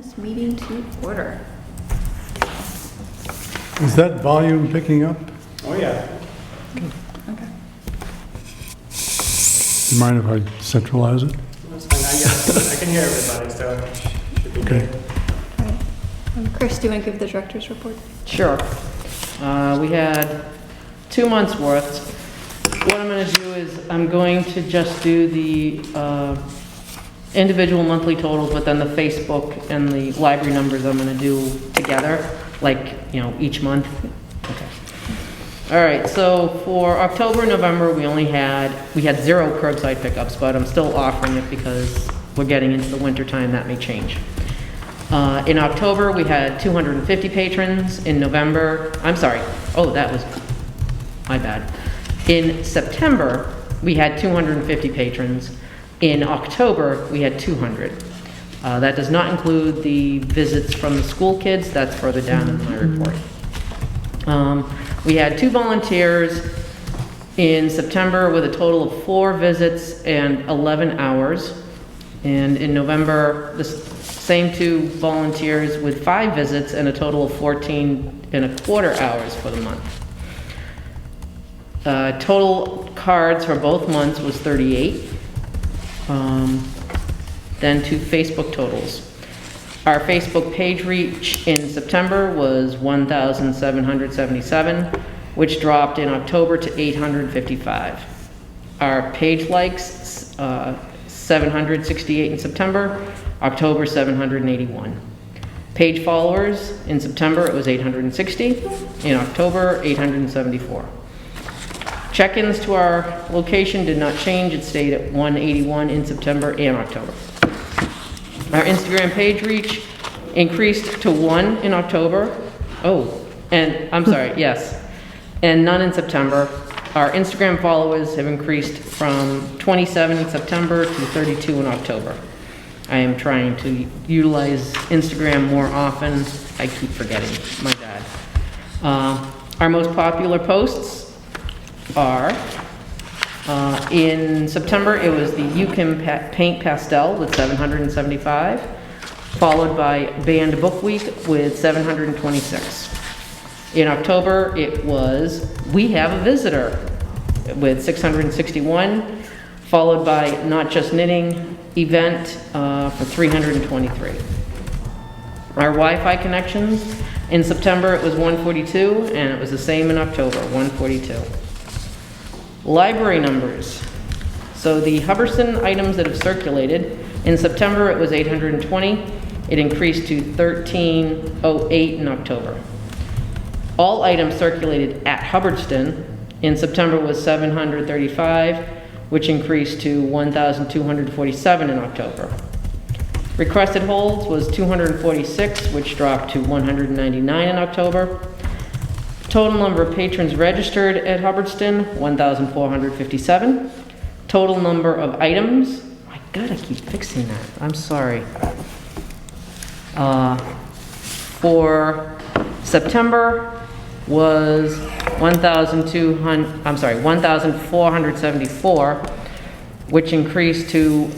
this meeting to order. Is that volume picking up? Oh, yeah. Okay. Do you mind if I centralize it? That's fine. I can hear everybody, so it should be Okay. good. All right. Chris, do you want to give the director's report? Sure. We had 2 months worth. What I'm going to do is I'm going to just do the individual monthly totals, but then the Facebook and the library numbers I'm going to do together, like, each month. Okay. All right, so for October and November, we had 0 curbside pickups, but I'm still offering it because we're getting into the winter time. That may change. In October, we had 250 patrons. In November, that was my bad. In September, we had 250 patrons. In October, we had 200. That does not include the visits from the school kids. That's further down in my report. We had 2 volunteers in September with a total of 4 visits and 11 hours. And in November, the same 2 volunteers with 5 visits and a total of 14.25 hours for the month. Total cards for both months was 38. Then to Facebook totals. Our Facebook page reach in September was 1,777, which dropped in October to 855. Our page likes, 768 in September, October 781. Page followers, in September it was 860, in October 874. Check-ins to our location did not change. It stayed at 181 in September and October. Our Instagram page reach increased to 1 in October. And none in September. Our Instagram followers have increased from 27 in September to 32 in October. I am trying to utilize Instagram more often. I keep forgetting, my bad. Our most popular posts are, in September, it was the You Can Paint Pastel with 775, followed by Band Book Week with 726. In October, it was We Have a Visitor with 661, followed by Not Just Knitting event for 323. Our Wi-Fi connections, in September, it was 142, and it was the same in October, 142. Library numbers. So the Hubbardston items that have circulated, in September it was 820. It increased to 1308 in October. All items circulated at Hubbardston in September was 735, which increased to 1,247 in October. Requested holds was 246, which dropped to 199 in October. Total number of patrons registered at Hubbardston, 1,457. Total number of items, my God, I keep fixing that, I'm sorry. For September was 1,474, which increased to,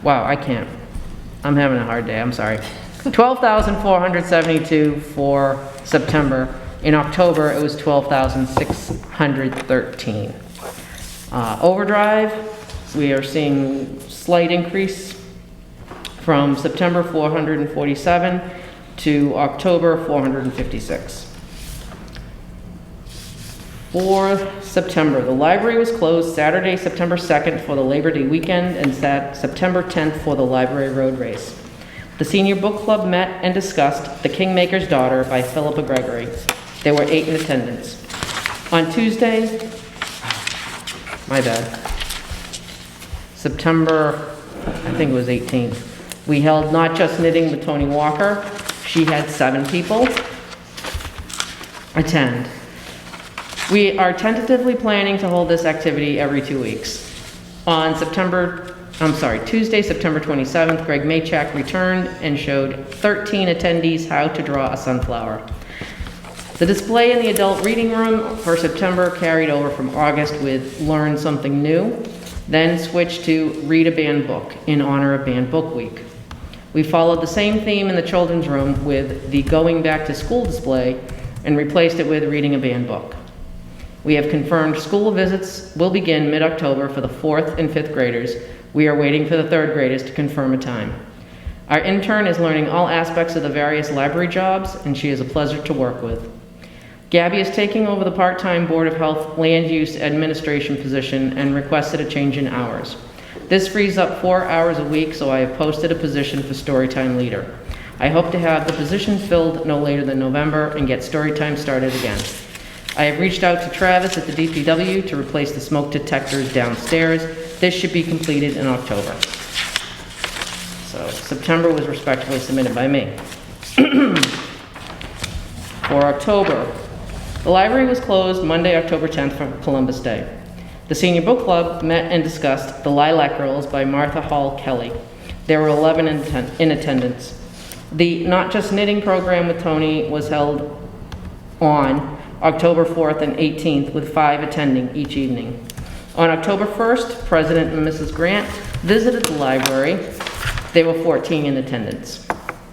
I'm having a hard day, I'm sorry. 12,472 for September. In October, it was 12,613. Overdrive, we are seeing slight increase from September 447 to October 456. For September, the library was closed Saturday, September 2nd for the Labor Day weekend and September 10th for the library road race. The senior book club met and discussed The Kingmaker's Daughter by Philippa Gregory. There were 8 in attendance. On Tuesday, my bad, September, I think it was 18th, we held Not Just Knitting with Tony Walker. She had 7 people attend. We are tentatively planning to hold this activity every 2 weeks. On Tuesday, September 27th, Greg Maychak returned and showed 13 attendees how to draw a sunflower. The display in the adult reading room for September carried over from August with Learn Something New, then switched to Read a Banned Book in honor of Banned Book Week. We followed the same theme in the children's room with the Going Back to School display and replaced it with Reading a Banned Book. We have confirmed school visits will begin mid-October for the 4th and 5th graders. We are waiting for the 3rd graders to confirm a time. Our intern is learning all aspects of the various library jobs, and she is a pleasure to work with. Gabby is taking over the part-time Board of Health Land Use Administration position and requested a change in hours. This frees up 4 hours a week, so I have posted a position for Storytime Leader. I hope to have the position filled no later than November and get Storytime started again. I have reached out to Travis at the DPW to replace the smoke detectors downstairs. This should be completed in October. So September was respectfully submitted by me. For October, the library was closed Monday, October 10th for Columbus Day. The Senior Book Club met and discussed The Lilac Girls by Martha Hall Kelly. There were 11 in attendance. The Not Just Knitting program with Tony was held on October 4th and 18th with 5 attending each evening. On October 1st, President and Mrs. Grant visited the library. There were 14 in attendance.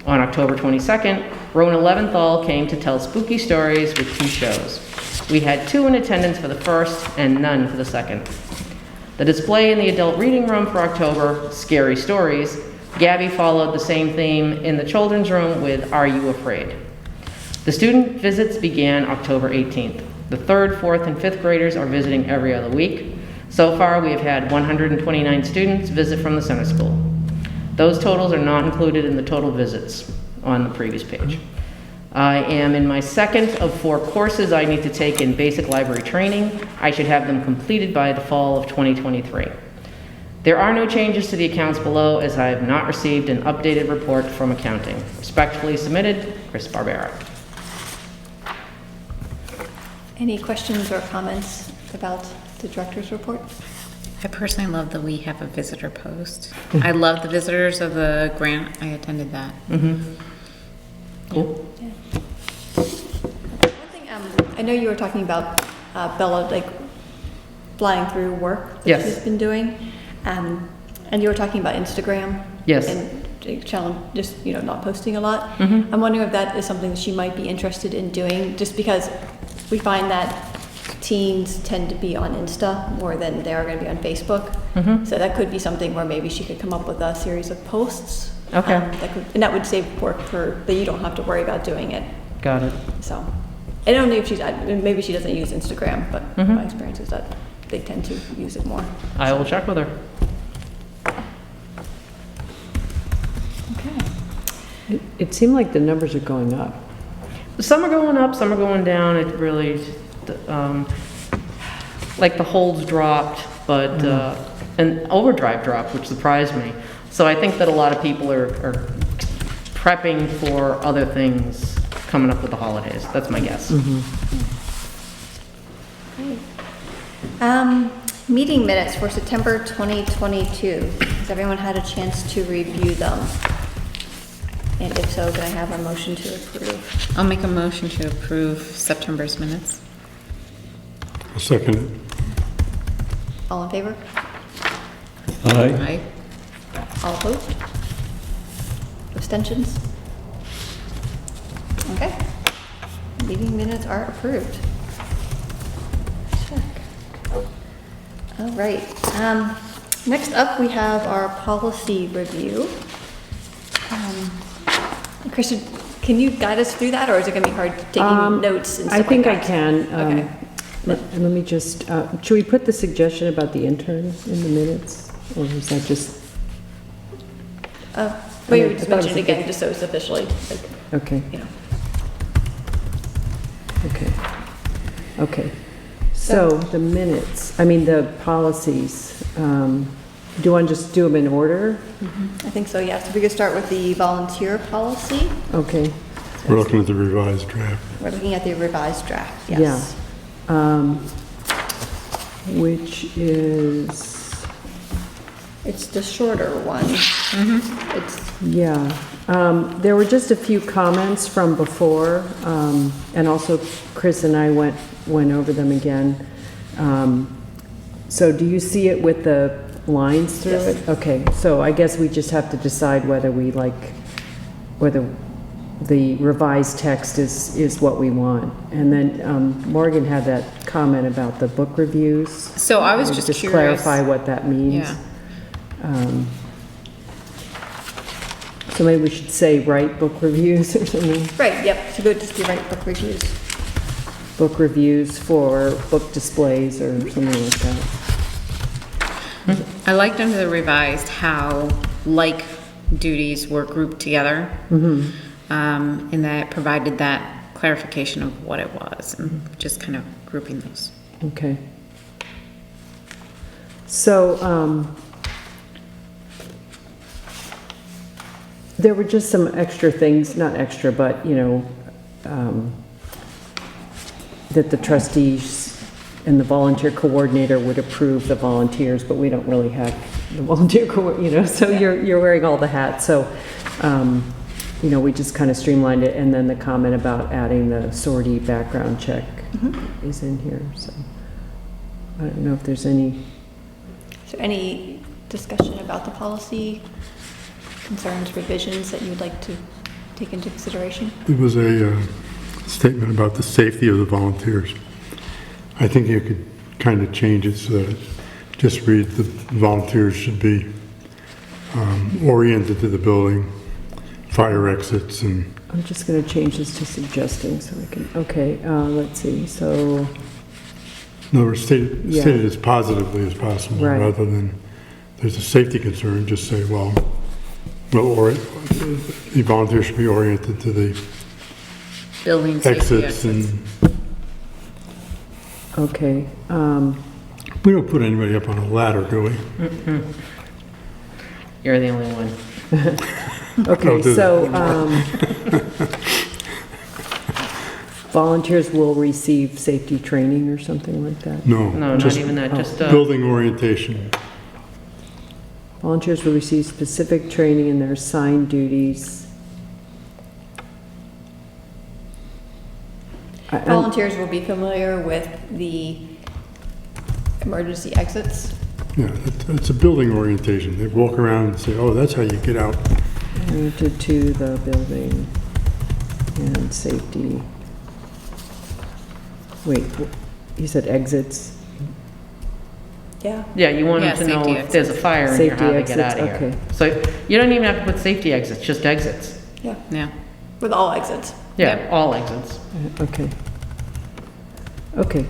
On October 22nd, Rona Leventhal came to tell spooky stories with 2 shows. We had 2 in attendance for the first and none for the second. The display in the adult reading room for October, Scary Stories. Gabby followed the same theme in the children's room with Are You Afraid? The student visits began October 18th. The 3rd, 4th, and 5th graders are visiting every other week. So far, we have had 129 students visit from the center school. Those totals are not included in the total visits on the previous page. I am in my 2nd of 4 courses I need to take in basic library training. I should have them completed by the fall of 2023. There are no changes to the accounts below as I have not received an updated report from accounting. Respectfully submitted, Chris Barbera. Any questions or comments about the director's report? I personally love that we have a visitor post. I love the visitors of the grant. I attended that. Cool. Yeah. One thing, I know you were talking about Bella, like, flying through work that Yes. she's been doing. And you were talking about Instagram. Yes. And challenge, just, not posting a lot. Mm-hmm. I'm wondering if that is something that she might be interested in doing, just because we find that teens tend to be on Insta more than they are going to be on Facebook. Mm-hmm. So that could be something where maybe she could come up with a series of posts. Okay. And that would save work that you don't have to worry about doing it. Got it. So I don't know if maybe she doesn't use Instagram, but Mhm. my experience is that they tend to use it more. I will check with her. Okay. It seemed like the numbers are going up. Some are going up, some are going down. It really, like the holds dropped, but, and overdrive dropped, which surprised me. So I think that a lot of people are prepping for other things coming up with the holidays. That's my guess. Great. Meeting minutes for September 2022. Has everyone had a chance to review them? And if so, can I have a motion to approve? I'll make a motion to approve September's minutes. I'll second it. All in favor? Aye. Aye. All opposed? Abstentions? Okay. Meeting minutes are approved. Check. All right. Next up, we have our policy review. Christian, can you guide us through that, or is it going to be hard taking notes and stuff I think like I that? can. Okay. Let me just, should we put the suggestion about the intern in the minutes? Or is that just, Well, I you mean, just I thought it mention was it a again, good- just so it's officially, like, okay, okay. Okay. So the minutes, the policies, do you want to just do them in order? I think so, yeah. So we could start with the volunteer policy. Okay. We're looking at the revised draft. We're looking at the revised draft, Yeah. yes. Which is, It's the shorter one. It's, yeah. There were just a few comments from before, and also Chris and I went over them again. So do you see it with the lines through Yes. it? Okay, so I guess we just have to decide whether we like, whether the revised text is what we want. And then Morgan had that comment about the book reviews. So I was just curious. clarify what that means. Yeah. So maybe we should say write book reviews or something. Right, yep, so go just do write book reviews. Book reviews for book displays or something like that. I liked under the revised how like duties were grouped together. And that provided that clarification of what it was and just kind of grouping those. Okay. So, there were just some extra things, not extra, but, you know, that the trustees and the volunteer coordinator would approve the volunteers, but we don't really have the volunteer you know, so you're wearing all the hats, so, you know, we just kind of streamlined it, and then the comment about adding the sortie background check is in here, so. I don't know if there's any, Is there any discussion about the policy, concerns, revisions that you would like to take into consideration? There was a statement about the safety of the volunteers. I think you could kind of change it so that it just read the volunteers should be oriented to the building, fire exits, and I'm just gonna change this to suggesting, so we can, okay, let's see, so, no, stated Yeah. as positively as possible, Right. rather than there's a safety concern, just say, well, or the volunteers should be oriented to the Building safety exits, exits. and okay, we don't put anybody up on a ladder, do we? You're the only one. okay, Don't do so, volunteers will receive safety training or something like that? No, No, not just even that, just, building orientation. Volunteers will receive specific training in their assigned duties. Volunteers will be familiar with the emergency exits. Yeah, it's a building orientation. They walk around and say, oh, that's how you get out. Oriented to the building and safety. Wait, you said exits? Yeah. Yeah, you want Yeah, them to know safety if there's a fire in here, Safety how they get exits, out of here. okay. So you don't even have to put safety exits, just exits. Yeah, Yeah. with all exits. Yeah, Yep. all exits. Okay. Okay,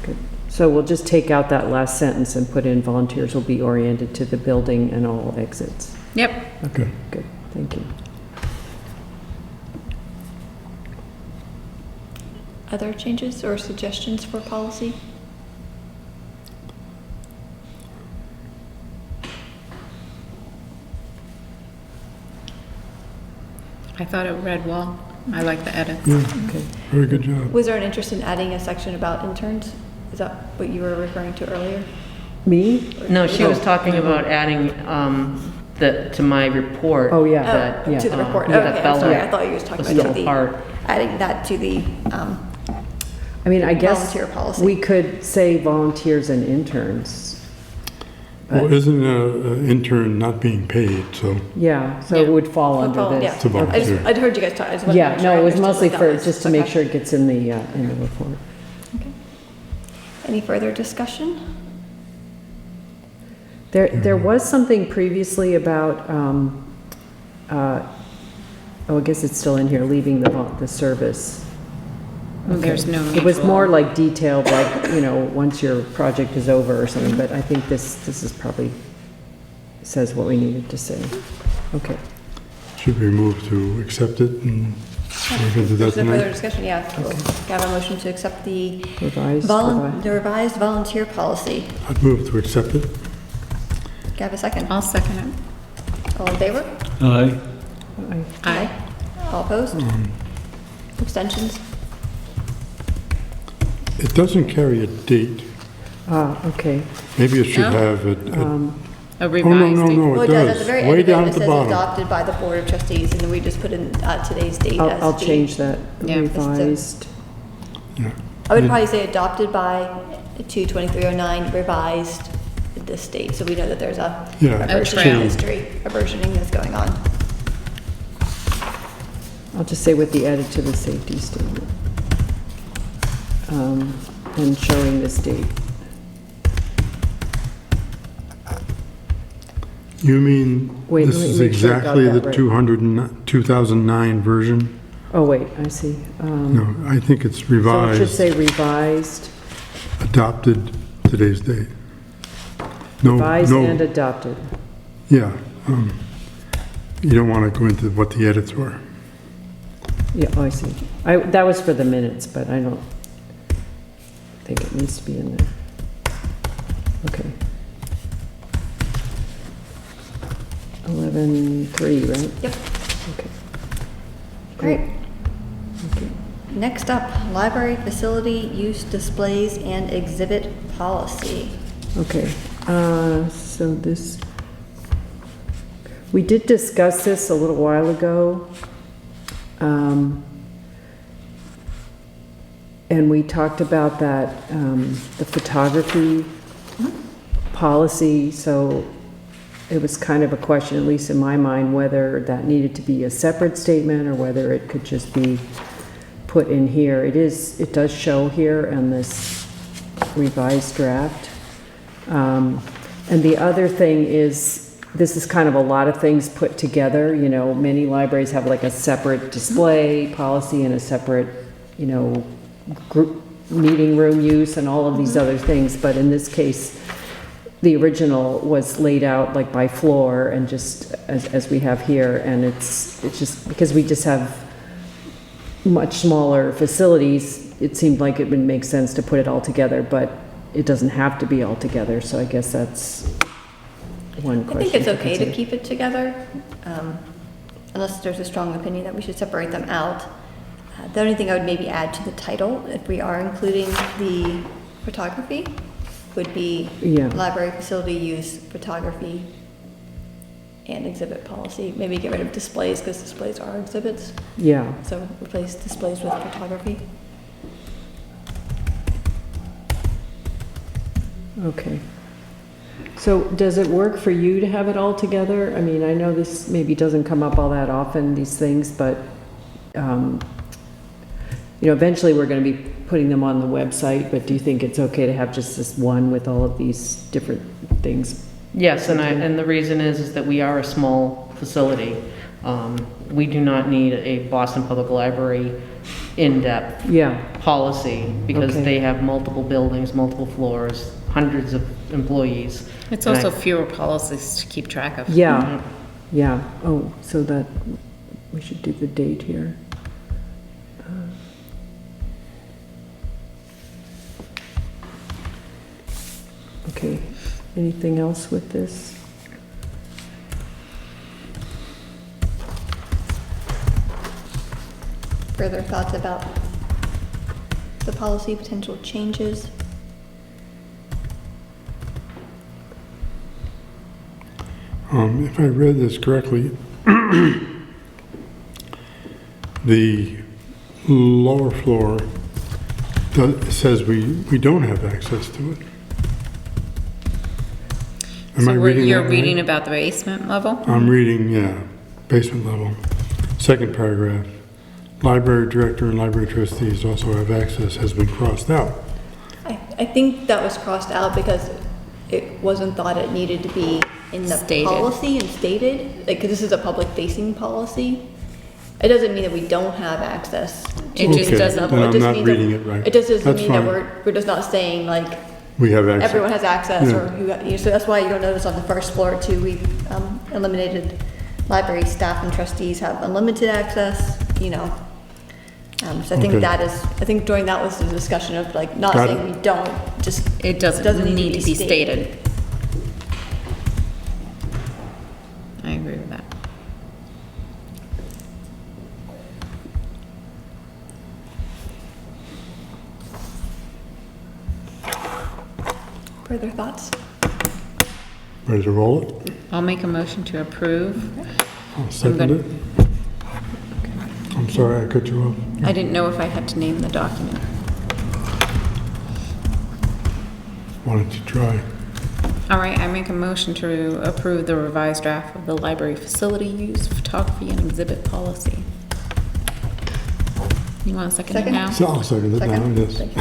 good. So we'll just take out that last sentence and put in volunteers will be oriented to the building and all exits. Yep. Okay, good, thank you. Other changes or suggestions for policy? I thought it read well. I like the edits. Yeah, Okay. very good job. Was there an interest in adding a section about interns? Is that what you were referring to earlier? Me? No, she was talking about adding to my report. Oh, yeah. that, Oh, to the report, yeah, okay, that I'm Bella sorry, I thought you were talking was about still to the, part. adding that to the, I mean, I guess Volunteer policy. we could say volunteers and interns. Well, isn't an intern not being paid, so Yeah, so it would fall under yeah. this. a volunteer. I'd heard you guys talk, I just wanted to Yeah, make sure no, I it was understood mostly what for, that was. just to make Okay. sure it gets in the report. Okay. Any further discussion? There was something previously about, oh, I guess it's still in here, leaving the service. There's no It was mutual- more like detailed, like, you know, once your project is over or something, but I think this is probably, says what we needed to say. Okay. should we move to accept it and we're going to do that There's no further tonight? discussion, yeah. We'll have a motion to accept the Revised. the revised volunteer policy. I'd move to accept it. Do you have a second? I'll second it. All in favor? Aye. Aye. All opposed? Abstentions? It doesn't carry a date. Okay. Maybe it should No? have a, A oh, no, revised no, date. no, Well, it it does, at the does. very end Way of it, down it at the says bottom. adopted by the Board of Trustees, and then we just put in today's date as I'll the- change that. Yeah. Revised. Yeah. I would probably say adopted by 2/2309, revised at this state, so we know that there's a Yeah, versioning trail. history, a versioning that's going on. I'll just say with the edit to the safety statement. And showing this date. You mean, Wait, this let me is make sure I got exactly that the right. 2009 version? Oh, wait, I see. No, I think it's So it should revised, say revised, adopted today's date. No, revised and no, adopted. yeah. You don't want to go into what the edits were. Yeah, oh, I see. That was for the minutes, but I don't think it needs to be in there. Okay. 11:3, right? Yep. Okay. Great. Okay. Next up, library facility use displays and exhibit policy. Okay, so this, we did discuss this a little while ago. And we talked about that, the photography policy, so it was kind of a question, at least in my mind, whether that needed to be a separate statement or whether it could just be put in here. It does show here in this revised draft. And the other thing is, this is kind of a lot of things put together, you know, many libraries have like a separate display policy and a separate, you know, group meeting room use and all of these other things, but in this case, the original was laid out like by floor and just as we have here, and it's just because we just have much smaller facilities, it seemed like it would make sense to put it all together, but it doesn't have to be all together, so I guess that's one I question. think it's okay to consider. keep it together, unless there's a strong opinion that we should separate them out. The only thing I would maybe add to the title, if we are including the photography, would be Yeah. library facility use, photography, and exhibit policy. Maybe get rid of displays, because displays are exhibits, Yeah, so replace displays with photography. okay. So does it work for you to have it all together? I mean, I know this maybe doesn't come up all that often, these things, but, you know, eventually we're going to be putting them on the website, but do you think it's okay to have just this one with all of these different things? Yes, and the reason is that we are a small facility. We do not need a Boston Public Library in-depth Yeah, policy because Okay. they have multiple buildings, multiple floors, hundreds of employees. It's And also I- fewer policies to keep track of. yeah, yeah. Oh, so that, we should do the date here. Okay, anything else with this? Further thoughts about the policy, potential changes? If I read this correctly, the lower floor says we don't have access to it. Am I So reading you're that right? reading about the basement level? I'm reading, yeah, basement level. Second paragraph, library director and library trustees also have access has been crossed out. I think that was crossed out because it wasn't thought it needed to be in the Stated. policy and stated, like, because this is a public-facing policy. It doesn't mean that we don't have access. It to just Okay, doesn't- then It I'm just not means that- reading it right. It just doesn't That's mean that fine. we're just not saying like, We have access. everyone has access, Yeah. or who, so that's why you don't notice on the first floor too, we eliminated library staff and trustees have unlimited access, you know. So I think Okay. that is, I think during that was the discussion of like, not Got saying it. we don't, just It doesn't need to be stated. I agree with that. Further thoughts? Ready to roll it? I'll make a motion to approve. I'll second it. I'm sorry I cut you off. I didn't know if I had to name the document. Wanted to try. All right, I make a motion to approve the revised draft of the library facility use, photography, and exhibit policy. You want a second Second? now? So I'll second it now, Second? yes. Thank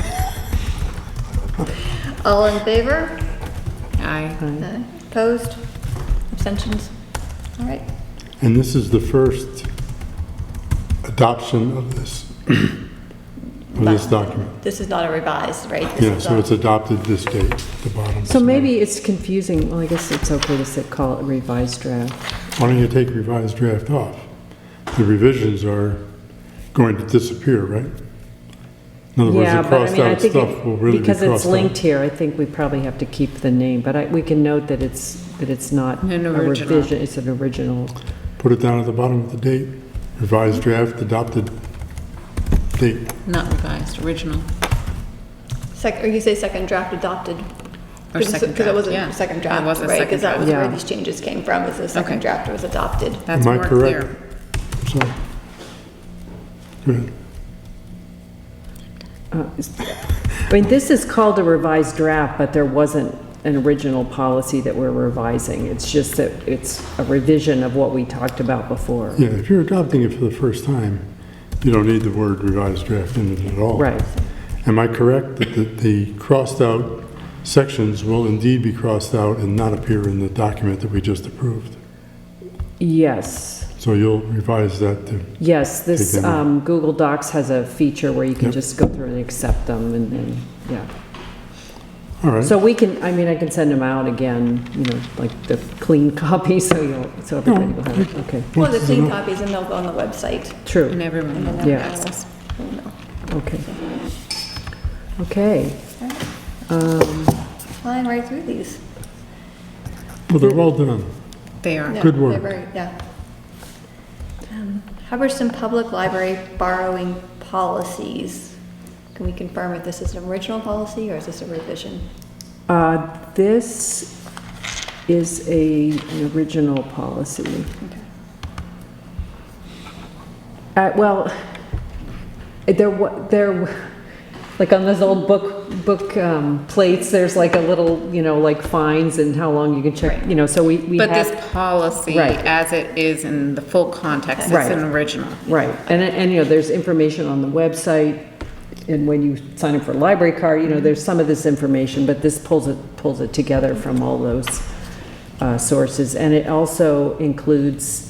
you. All in favor? Aye. Aye. Opposed? Abstentions? All right. And this is the first adoption of this, of this document. This is not a revised, right? This Yeah, is so a- it's adopted this date, the bottom. So maybe it's confusing, well, I guess it's okay to say, call it revised draft. Why don't you take revised draft off? The revisions are going to disappear, right? In other words, Yeah, the but I crossed mean, I out think stuff will really be because crossed it's out. linked here, I think we probably have to keep the name, but we can note that it's not An a original. revision, it's an original. Put it down at the bottom of the date. Revised draft, adopted date. Not revised, original. Or you say second draft adopted? Or second Because it was draft, yeah. a second It draft, was a right? second Because that was draft. where Yeah. these changes came from, is the second Okay. draft was adopted. That's Am I more correct? clear. So, go ahead. I mean, this is called a revised draft, but there wasn't an original policy that we're revising. It's just that it's a revision of what we talked about before. Yeah, if you're adopting it for the first time, you don't need the word revised draft in it at all. Right. Am I correct that the crossed out sections will indeed be crossed out and not appear in the document that we just approved? Yes. So you'll revise that to, Yes, this Take them out. Google Docs has a feature where you can Yep. just go through and accept them and then, yeah. all right. So we can, I mean, I can send them out again, you know, like the clean copy, so everybody will have it, okay. Well, the Once clean it's copies and they'll go on the website. And True, everyone And then will they'll Yeah. have access. We'll know. okay. Okay, Flying right through these. Well, they're well done. They are. Yeah, Good they're work. Yeah. Hubbardston Public Library borrowing policies. Can we confirm if this is an original policy or is this a revision? this is an original policy. Okay. Well, like on those old book plates, there's like a little, you know, like fines and how long you can check, Right. you know, so we But have. this policy, Right. as it is in the full context, it's Right. an original. Right, and, you know, there's information on the website, and when you sign up for a library card, you know, there's some of this information, but this pulls it together from all those sources. And it also includes,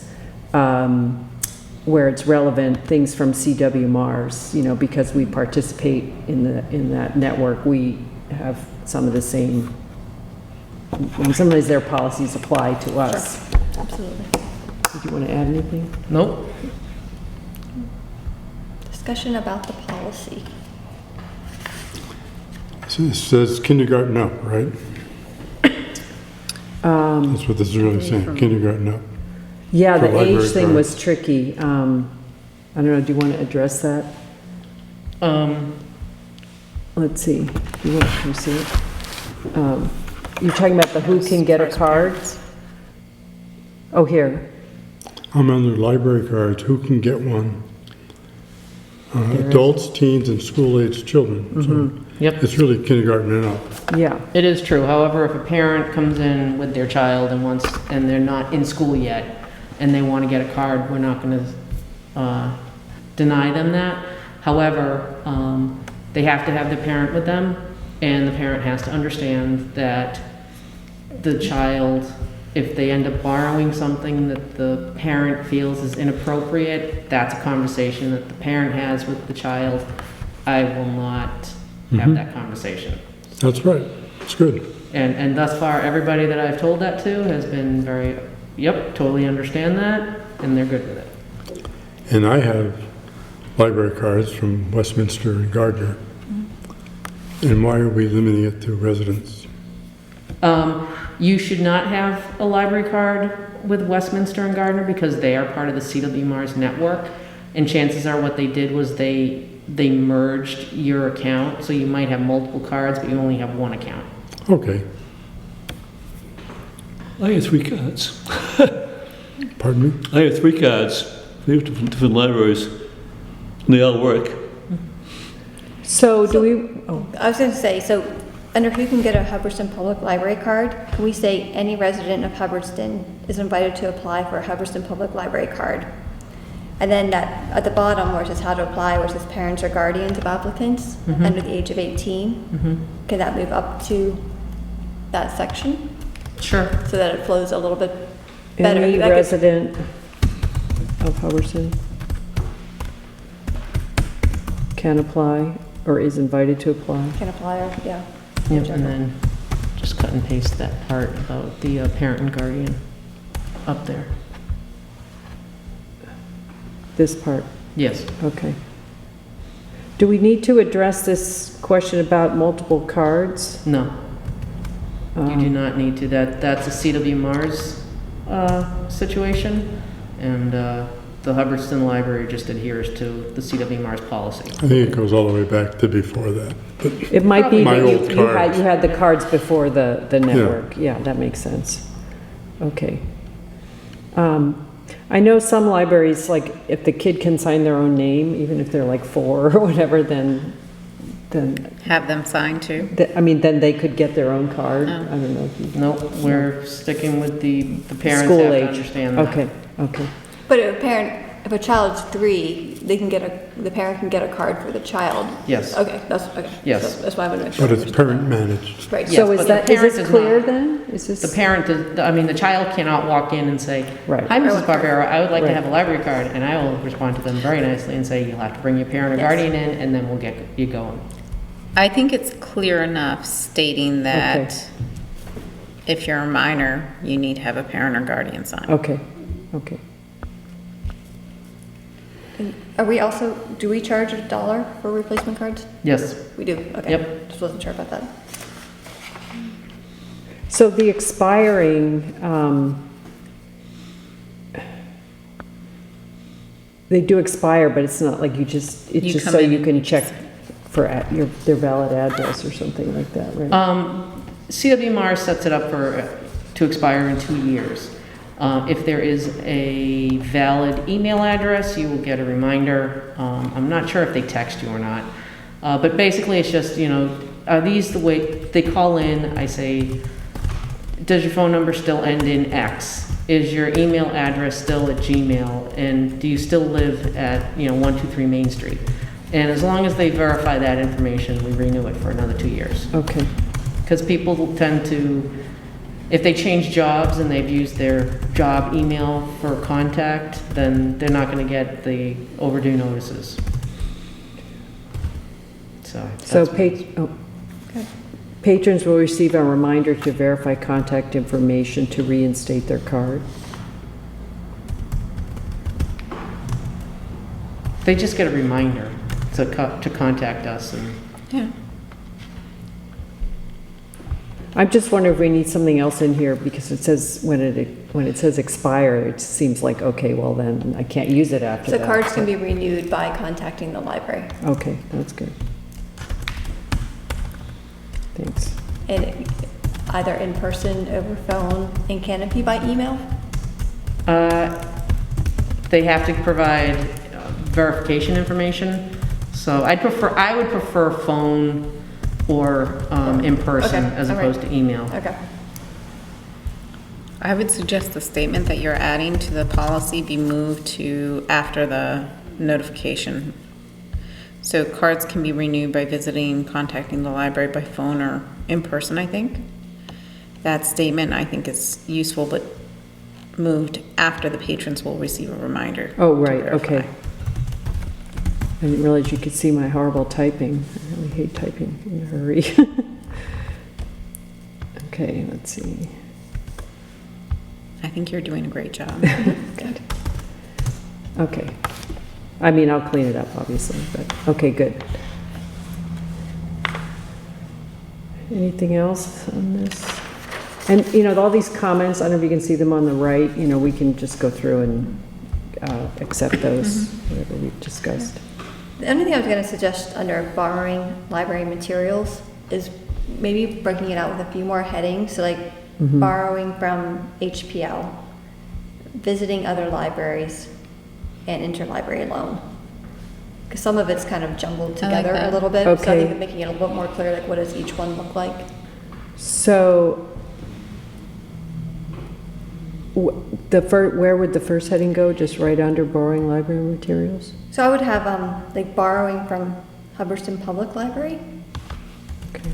where it's relevant, things from CW Mars, you know, because we participate in that network, we have some of the same, some of their policies apply to us. Absolutely. Did you want to add anything? Nope. Discussion about the policy. So it says kindergarten up, right? That's what this is really saying, kindergarten up. Yeah, For the library age thing was cards. tricky. I don't know, do you want to address that? Let's see. You want to see it? You're talking about the who can get a card? Oh, here. I'm under library cards, who can get one? Adults, teens, and school-aged children. So Yep. it's really kindergarten and up. Yeah, It is true. However, if a parent comes in with their child and they're not in school yet, and they want to get a card, we're not going to deny them that. However, they have to have the parent with them, and the parent has to understand that the child, if they end up borrowing something that the parent feels is inappropriate, that's a conversation that the parent has with the child. I will not have that conversation. That's right, it's good. And thus far, everybody that I've told that to has been very, yep, totally understand that, and they're good with it. And I have library cards from Westminster and Gardner. And why are we limiting it to residents? You should not have a library card with Westminster and Gardner because they are part of the CW Mars network. And chances are what they did was they merged your account, so you might have multiple cards, but you only have one account. Okay, I have 3 cards. pardon me? I have 3 cards for different libraries. And they all work. so do we, oh, I was going to say, so under who can get a Hubbardston Public Library card, can we say any resident of Hubbardston is invited to apply for a Hubbardston Public Library card? And then that, at the bottom where it says how to apply, where it says parents or guardians of applicants under the age of 18, can that move up to that section? Sure. So that it flows a little bit better? Any That could- resident of Hubbardston can apply or is invited to apply. Can apply, or, yeah. Yep, and then just cut and paste that part about the parent and guardian up there. This part, Yes. okay. Do we need to address this question about multiple cards? No, you do not need to. That's a CW Mars situation, and the Hubbardston Library just adheres to the CW Mars policy. I think it goes all the way back to before that. But It might be My that old cards. you had the cards before the network. Yeah, that makes sense. Okay. I know some libraries, like, if the kid can sign their own name, even if they're like 4 or whatever, then, Have them sign too. I mean, then they could get their own card. Oh. I don't know if you. Nope, we're sticking with the parents School have to age. understand that. Okay, okay. But if a child's 3, they can the parent can get a card for the child? Yes. Okay, okay. Yes. That's why I want to make sure. but it's parent managed. Right. Yes, So but is the that, is parent this is clear not- then? Is this? The parent, the child cannot walk in and say, Right. "Hi, Mrs. Barbera, I would like to Right. have a library card," and I will respond to them very nicely and say, "You'll have to bring your parent or Yes. guardian in, and then we'll get you going." I think it's clear enough stating that if you're a minor, you need to have a parent or guardian sign. Okay, okay. Are we also, do we charge $1 for replacement cards? Yes. We do, okay. Yep. Just wasn't sure about that. So the expiring, they do expire, but it's not like it's You just come so in you and- can check for their valid address or something like that, right? CW Mars sets it up to expire in 2 years. If there is a valid email address, you will get a reminder. I'm not sure if they text you or not. But basically, it's just, are these the way, they call in, I say, does your phone number still end in X? Is your email address still at Gmail? And do you still live at, 123 Main Street? And as long as they verify that information, we renew it for another 2 years. Okay, Because people tend to, if they change jobs and they've used their job email for contact, then they're not going to get the overdue notices. So. that's- patrons will receive a reminder to verify contact information to reinstate their card. They just get a reminder to contact us, and Yeah. I'm just wondering if we need something else in here, because it says, when it says expire, it seems like, okay, well then, I can't use it after So that. cards can be renewed by contacting the library. Okay, that's good. Thanks. And either in person, over phone, and can it be by email? they have to provide verification information. So I would prefer phone or in person Okay, as all right. opposed to email. Okay. I would suggest the statement that you're adding to the policy be moved to after the notification. So cards can be renewed by visiting, contacting the library by phone or in person, I think. That statement, I think, is useful, but moved after the patrons will receive a reminder. Oh, to right, verify. okay. I didn't realize you could see my horrible typing. I really hate typing in a hurry. Okay, let's see. I think you're doing a great job. Good. Okay. I mean, I'll clean it up, obviously, but, okay, good. Anything else on this? And, all these comments, I don't know if you can see them on the right, we can just go through and accept those, whatever we've discussed. The only thing I was going to suggest under borrowing library materials is maybe breaking it out with a few more headings. So like borrowing from HPL, visiting other libraries, and interlibrary loan. because some of it's kind of jumbled I like together a that. little bit. So I Okay. think that making it a little bit more clear, like what does each one look like? So, where would the first heading go? Just right under borrowing library materials? So I would have, like borrowing from Hubbardston Public Library, Okay.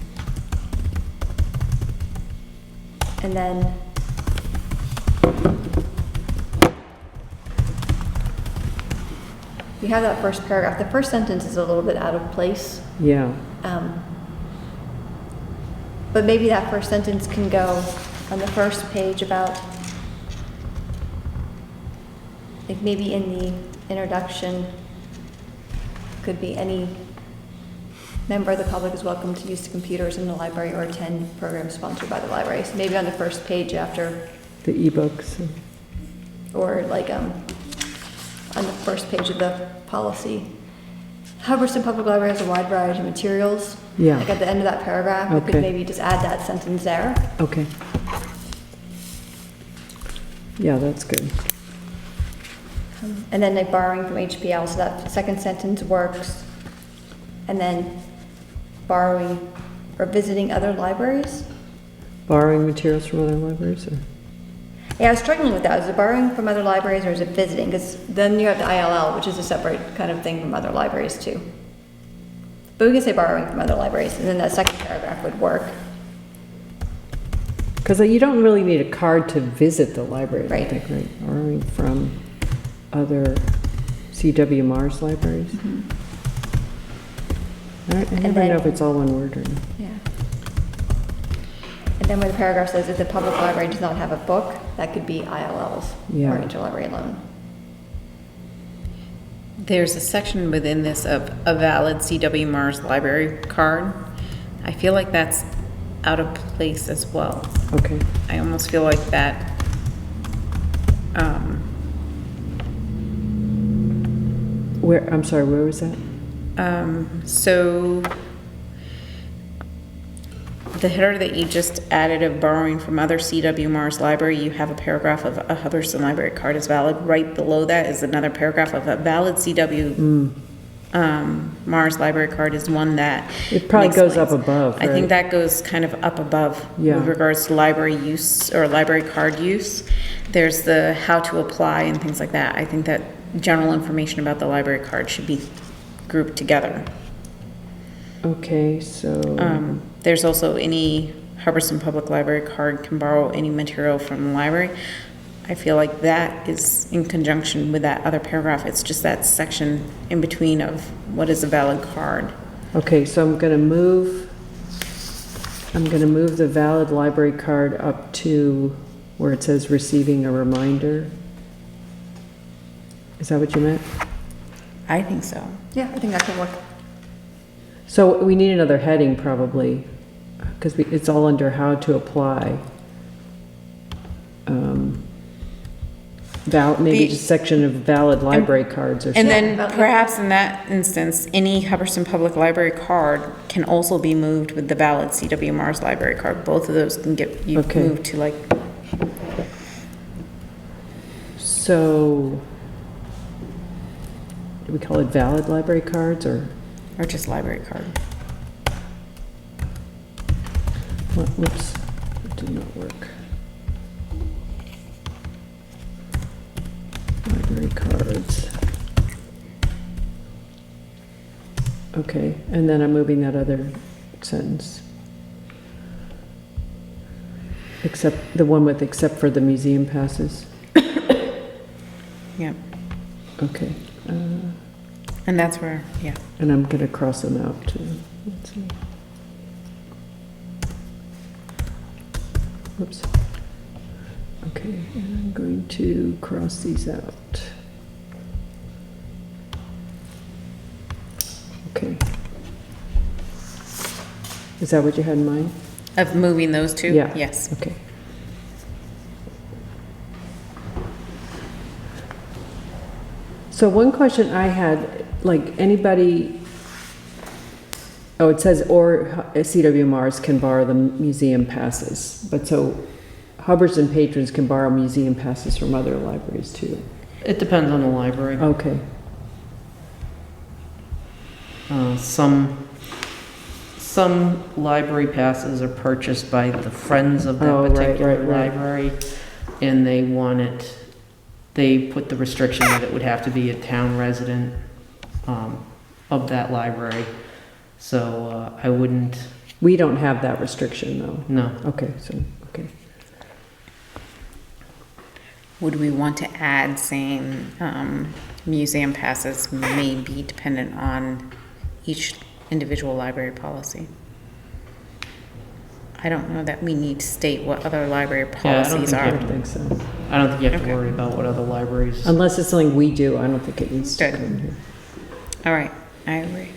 and then you have that first paragraph. The first sentence is a little bit out of place. Yeah, But maybe that first sentence can go on the first page about, like maybe in the introduction, could be any member of the public is welcome to use the computers in the library or attend programs sponsored by the library. So maybe on the first page after, the ebooks. or like on the first page of the policy. Hubbardston Public Library has a wide variety of materials. Yeah. Like at the end of that paragraph, we Okay. could maybe just add that sentence there. Okay. Yeah, that's good. And then like borrowing from HPL, so that second sentence works. And then borrowing or visiting other libraries. Borrowing materials from other libraries, or? Yeah, I was struggling with that. Is it borrowing from other libraries or is it visiting? Because then you have the ILL, which is a separate kind of thing from other libraries too. But we can say borrowing from other libraries, and then that second paragraph would work. Because you don't really need a card to visit the library, I Right. think, right? Borrowing from other CW Mars libraries. I And never then- know if it's all one word or not. Yeah. And then when the paragraph says if the public library does not have a book, that could be ILLs Yeah. or interlibrary loan. There's a section within this of a valid CW Mars library card. I feel like that's out of place as well. Okay, I almost feel like that, I'm sorry, where was that? so the header that you just added of borrowing from other CW Mars library, you have a paragraph of a Hubbardston library card is valid. Right below that is another paragraph of a valid CW Mars library card is one that It probably goes up explains. above, I think right? that goes kind of up above Yeah. with regards to library use or library card use. There's the how to apply and things like that. I think that general information about the library card should be grouped together. Okay, so, There's also any Hubbardston Public Library card can borrow any material from the library. I feel like that is in conjunction with that other paragraph. It's just that section in between of what is a valid card. okay, so I'm gonna move the valid library card up to where it says receiving a reminder. Is that what you meant? I think so. Yeah, I think that can work. So we need another heading probably, because it's all under how to apply. Maybe The- just section of valid library cards or And something. then valid- perhaps in that instance, any Hubbardston Public Library card can also be moved with the valid CW Mars library card. Both of those can get you Okay. moved to like, So, do we call it valid library cards or, or just library card. whoops, that did not work. Library cards. Okay, and then I'm moving that other sentence. Except, the one with except for the museum passes. Yeah. Okay, And that's where, yeah. and I'm gonna cross them out too. Let's see. Whoops. Okay, and I'm going to cross these out. Okay. Is that what you had in mind? Of moving those two? Yeah. Yes. Okay. So one question I had, like anybody, oh, it says or CW Mars can borrow the museum passes, but so Hubbardston patrons can borrow museum passes from other libraries too. It depends on the library. Okay. Some library passes are purchased by the friends of that Oh, right, particular right, right. library, and they put the restriction that it would have to be a town resident of that library. So I wouldn't, We don't have that restriction, though. no. Okay, so, okay. Would we want to add saying, museum passes may be dependent on each individual library policy? I don't know that we need to state what other library Yeah, I don't policies think I you are. don't think so. I don't think you have to Okay. worry about what other libraries. Unless it's something we do, I don't think it needs to Good. come here. All right, I agree.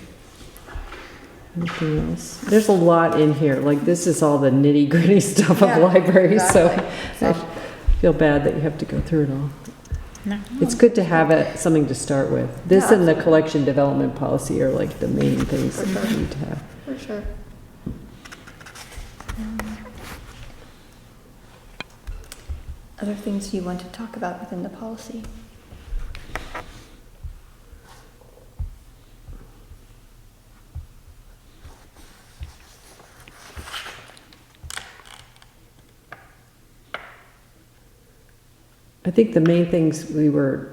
Anything else? There's a lot in here, like, this is all the nitty-gritty stuff of Yeah, libraries, so exactly. I So- feel bad that you have to go through it all. No. It's good to have something to start with. This Yeah, and the absolutely. collection development policy are like the main things that For you sure. need to have. For sure. Other things you want to talk about within the policy? I think the main things we were,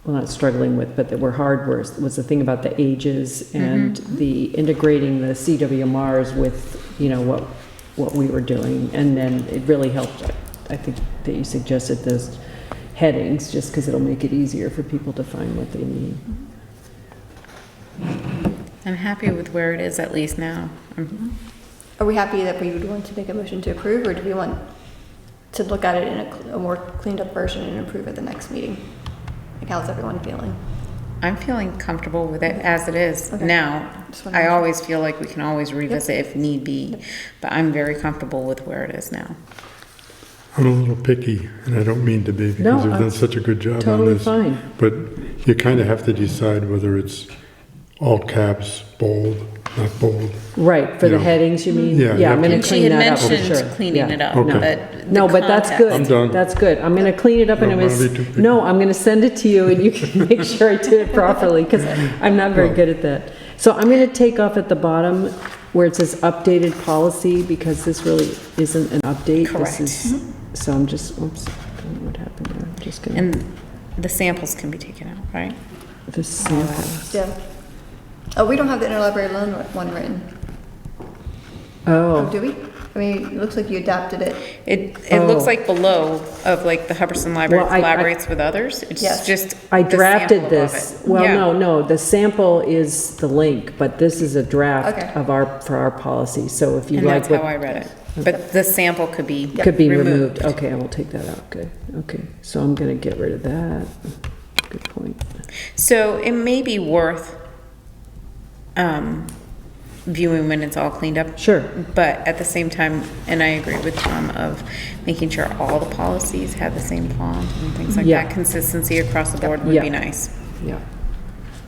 well, not struggling with, but that were hard was the thing about the ages and the integrating the CWMRs with, you know, what we were doing. And then it really helped, I think, that you suggested those headings, just because it'll make it easier for people to find what they need. I'm happy with where it is at least now. Are we happy that we would want to make a motion to approve, or do we want to look at it in a more cleaned up version and approve at the next meeting? Like, how's everyone feeling? I'm feeling comfortable with it as it is Okay. now. Just wanna I make sure. always feel like we can always revisit if need be, but I'm very comfortable with where it is now. I'm a little picky, and I don't mean to be, No, because you've I'm done such a good job on Totally this. fine. But you kind of have to decide whether it's all caps, bold, not bold. Right, for the Yeah. headings, you mean? Yeah, Yeah, I'm yeah. gonna And she clean had that up for mentioned sure. cleaning Yeah. it up, Okay. but No, the but that's context- good. I'm done. That's good. I'm gonna clean it up and it Don't was, wanna be too picky. no, I'm gonna send it to you and you can make sure I did it properly, because I'm not very Well. good at that. So I'm gonna take off at the bottom where it says updated policy, because this really isn't an update. Correct. This is, so I'm just, oops, I don't know what happened there. I'm just gonna, And the samples can be taken out, right? the samples. Yeah. Oh, we don't have the interlibrary loan one written. Oh, Oh, do we? I mean, it looks like you adapted it. It looks Oh. like below of like the Hubbardston Library Well, I- collaborates with others. It's Yes. just I the drafted sample above this. it. Well, Yeah. no, the sample is the link, but this is a draft Okay. of for our policy, so if you And like that's what. how I read it. But the sample could be Could be removed. Okay, I will take that out. Good. Okay, so I'm gonna get rid of that. Good point. So it may be worth viewing when it's all cleaned up. Sure. But at the same time, and I agree with Tom, of making sure all the policies have the same font and things like Yeah. that. Consistency across the board would Yeah. be nice. Yeah.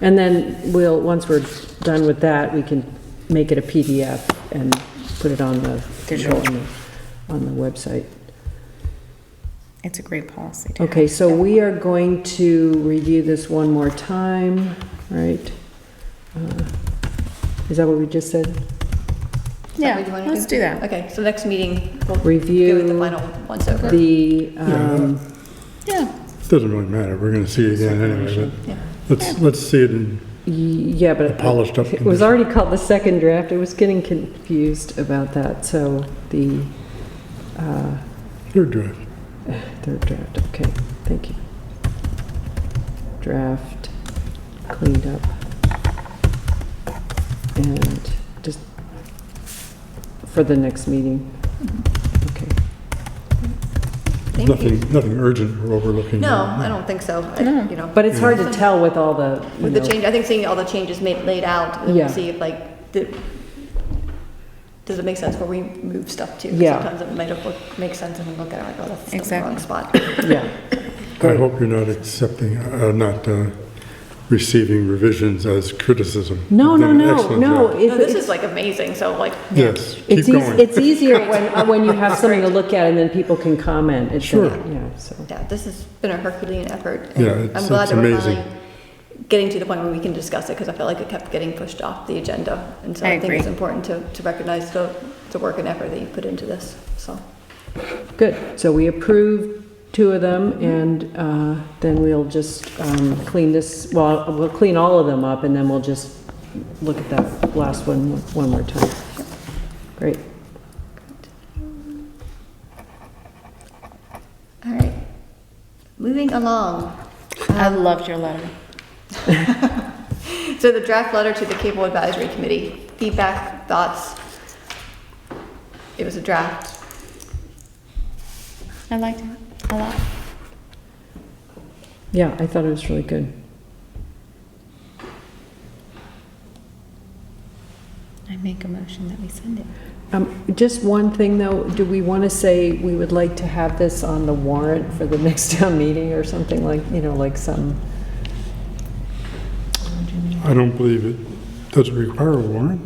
And then once we're done with that, we can make it a PDF and put it on the. Digital. On the website. It's a great policy to have. Okay, so we are going to review this one more time, right? Is that what we just said? Is that Yeah, what you wanna let's do that. Okay, so next meeting, we'll Review go with the final once over. The, Yeah. It doesn't really matter, we're gonna see it again anyway, Yeah. but let's see it in yeah, but polished up it was condition. already called the second draft. I was getting confused about that, so the Third draft. third draft, okay, thank you. Draft, cleaned up. And just for the next meeting. Okay. Thank you. Nothing urgent we're overlooking. No, I don't think so. You know. But it's hard to tell with all the, you With the know, change, I think seeing all the changes laid out, and Yeah. we'll see if like, does it make sense where we move stuff to? Yeah. Sometimes it might make sense and we look at it like, oh, that's the wrong Exactly. spot. yeah. I hope you're not accepting, not receiving revisions as criticism. No, You've no, done an no, excellent no. job. it- No, this it's- is like amazing, so like, Yes, It's, keep going. it's easier when you have something to look at and then people can comment. It's, Sure. Yeah, so. yeah, this has been a Herculean effort. and Yeah, I'm it's glad that we're amazing. finally getting to the point where we can discuss it, because I felt like it kept getting pushed off the agenda. And so I I think it's agree. important to recognize the work and effort that you put into this, so. Good, so we approved 2 of them, and then we'll just clean this, well, we'll clean all of them up, and then we'll just look at that last one more time. Great. All right, moving along. I loved your letter. So the draft letter to the Cable Advisory Committee, feedback, thoughts? It was a draft. I liked it a lot. Yeah, I thought it was really good. I make a motion that we send it. Just one thing, though, do we want to say we would like to have this on the warrant for the next town meeting or something like, like some... I don't believe it doesn't require a warrant.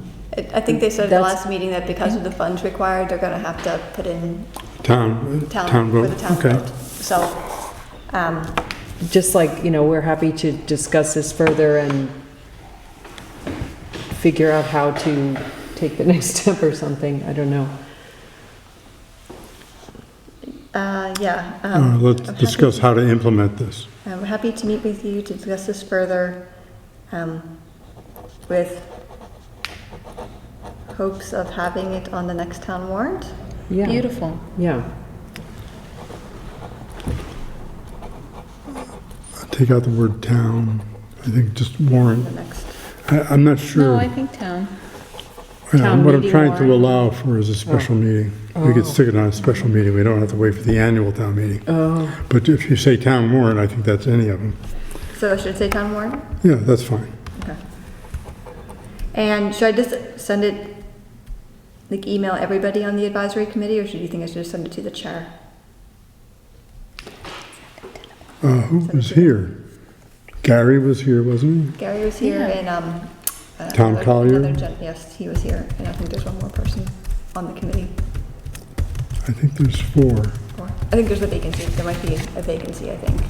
I think they said at the That's- last meeting that because of the funds required, they're gonna have to put in Town town, vote. for the town Okay. vote. So, Just like, we're happy to discuss this further and figure out how to take the next step or something, I don't know. yeah. Let's discuss how to implement this. I'm happy to meet with you to discuss this further, with hopes of having it on the next town warrant. Yeah. Beautiful. Yeah, Take out the word town, I think just warrant. The next, I'm not sure. No, I think town. Town What I'm meeting trying to warrant. allow for is a special meeting. We could stick it on a special meeting, we don't have to wait for the annual town meeting. oh, But if you say town warrant, I think that's any of them. so I should say town warrant? Yeah, that's fine. Okay. And should I just send it, like email everybody on the advisory committee, or should you think I should just send it to the chair? Who was here? Gary was here, wasn't Gary was here Yeah. and, Tom another- Collier? another yes, he was here, and I think there's one more person on the committee. he? I think there's 4. Or, I think there's a vacancy, there might be a vacancy, I think.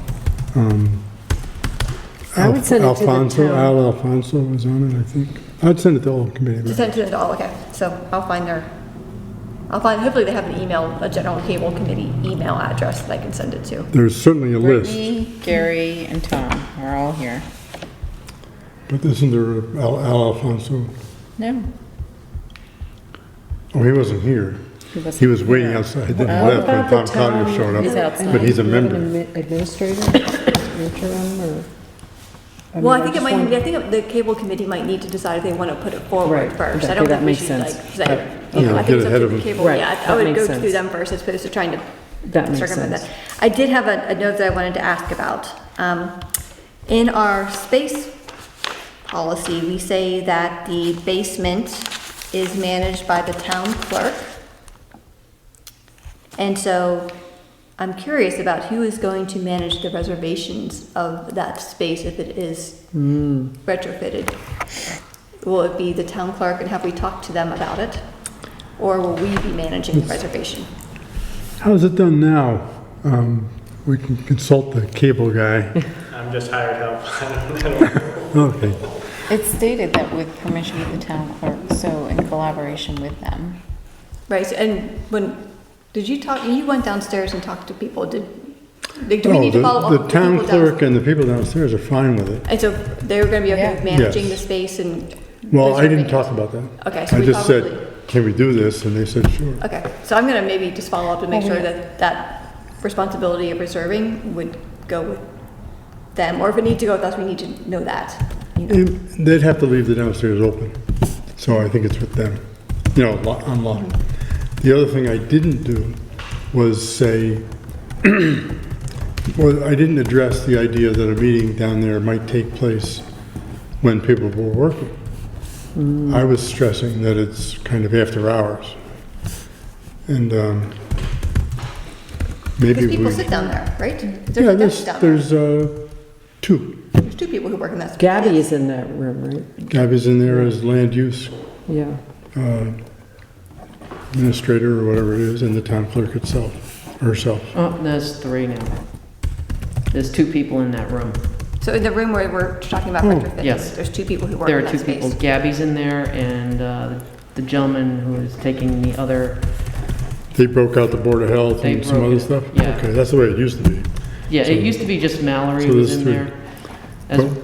I would send it to the Alfonso, town. Al Alfonso was on it, I think. I'd send it to all committee Just members. send it to all, okay, so hopefully they have an email, a general cable committee email address that I can send it to. There's certainly a list, Brittany, Gary, and Tom are all here. but isn't there Al Alfonso? No. Oh, he wasn't here. He was waiting outside, then he Oh. left when About the Tom Collier town- showed He's up. outside. But he's a Do you have member. an administrator, interim, or? Well, I mean, think it just might, want- I think the cable committee might need to decide if they want to put it forward Right, first. I okay, don't that think we makes should sense. like, say, That- I Yeah, think get it's up ahead to of the it. cable, Right, yeah, I that would makes go sense. through them first as opposed to trying to That makes circumvent sense. that. I did have a note that I wanted to ask about. In our space policy, we say that the basement is managed by the town clerk. And so I'm curious about who is going to manage the reservations of that space if it is retrofitted. Will it be the town clerk, and have we talked to them about it? Or will we be managing the reservation? How's it done now? We can consult the cable guy. I'm just hired help. I don't know. Okay. It's stated that with permission of the town clerk, so in collaboration with them. Right, so- and did you talk, you went downstairs and talked to people, do we Oh, need to follow up the with the town people clerk downstairs? and the people downstairs are fine with it. And so they were gonna be okay with Yeah. managing the Yes. space and. Well, I didn't reserving talk it? about that. Okay, so I we just probably. said, can we do this? And they said, sure. Okay, so I'm gonna maybe just follow up and make Oh, sure yeah. that responsibility of reserving would go with them, or if it needs to go with us, we need to know that. You know. And they'd have to leave the downstairs open. So I think it's with them, unlock. The other thing I didn't do was say, well, I didn't address the idea that a meeting down there might take place when people were working. I was stressing that it's kind of after hours. And maybe Because we... people sit down there, right? Yeah, There's a desk down there. there's 2. There's 2 people who work in that. space. Gabby Yes. is in that room, right? Gabby's in there as land use Yeah. administrator or whatever it is, and the town clerk herself. Oh, there's 3 now. There's 2 people in that room. So in the room where we're talking about retrofitting, yes. there's two people who work There in are that two people, space. Gabby's in there, and the gentleman who is taking the other, They broke out the Board of Health They and some broke other it, stuff? yeah. Okay, that's the way it used to be. yeah, So- it used to be just Mallory so was there's in three. there, as- Well,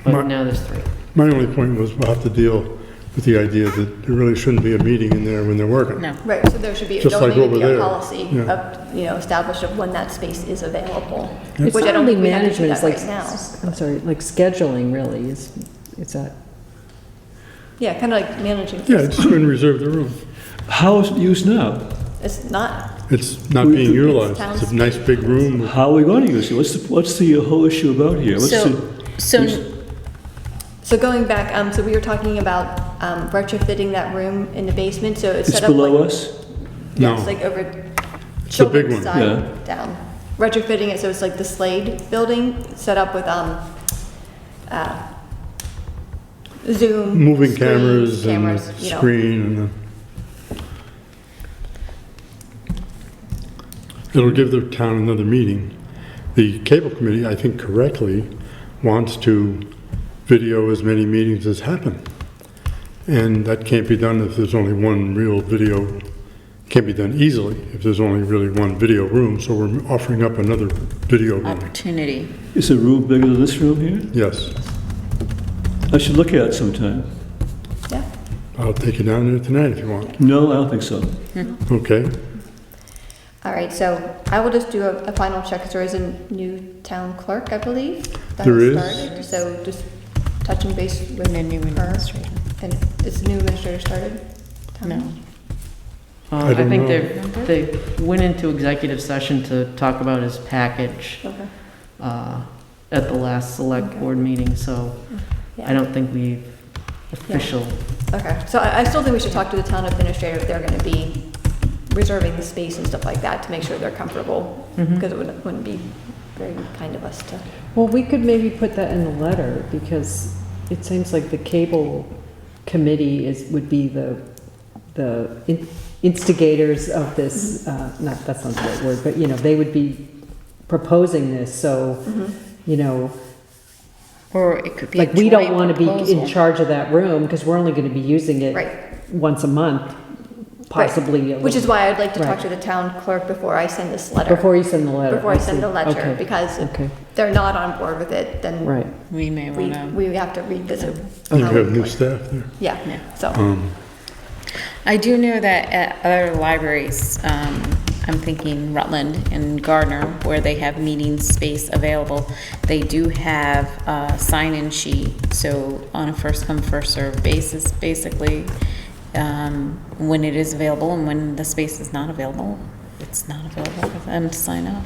but my- now there's three. My only point was we'll have to deal with the idea that there really shouldn't be a meeting in there when they're working. No. Right, so there should be, Just there'll like need to be over a there. policy Yeah. of, established of when that space is available. It's Which I not don't really think we have to do management, that it's like, right now. I'm sorry, like scheduling really, is that? Yeah, kind of like managing. Yeah, just go and reserve the room. How is it used now? It's not, It's not being utilized. town It's a nice big room. with- How are we going to use it? What's the whole issue about here? What's So, the, so, so going back, so we were talking about retrofitting that room in the basement, so it's it's set up below like. us? Yeah, it's No. like over It's a big children's one. side Yeah. down. Retrofitting it so it's like the Slade building, set up with Zoom. Moving screens, cameras and cameras, the screen and the... It'll give the town another meeting. The cable committee, I think correctly, wants to video as many meetings as happen. And that can't be done if there's only one real video, can't be done easily if there's only really one video room, so we're offering up another video room. opportunity. Is the room bigger than this room here? Yes, I should look at it sometime. Yeah. I'll take you down there tonight if you want. No, I don't think so. Okay, All right, so I will just do a final check, 'cause there is a new town clerk, I believe. that There has is. started. So just touching base with And a new her. administrator. And is the new administrator started? No. I I don't think know. they went into executive session to talk about his package Okay. at the last select board meeting, so Yeah. I don't think we've official. Okay, so I still think we should talk to the town administrator if they're gonna be reserving the space and stuff like that to make sure they're comfortable, because it wouldn't be very kind of us to. Well, we could maybe put that in the letter, because it seems like the cable committee would be the instigators of this, that's not the right word, but, they would be proposing this, so, Or it could be a like, we don't joint want to be in proposal. charge of that room, because we're only going to be using it Right. once a month, possibly. a Which is little- why I'd like to talk Right. to the town clerk before I send this letter. Before you send the letter. Before I send see. the letter, Okay. because if Okay, they're not on board with it, then right. We may we, want to. we have to revisit. you how have we- new staff there. Yeah, Yeah. so, I do know that at other libraries, I'm thinking Rutland and Gardner, where they have meeting space available, they do have a sign-in sheet, so on a first-come, first-served basis, basically, when it is available and when the space is not available, it's not available for them to sign up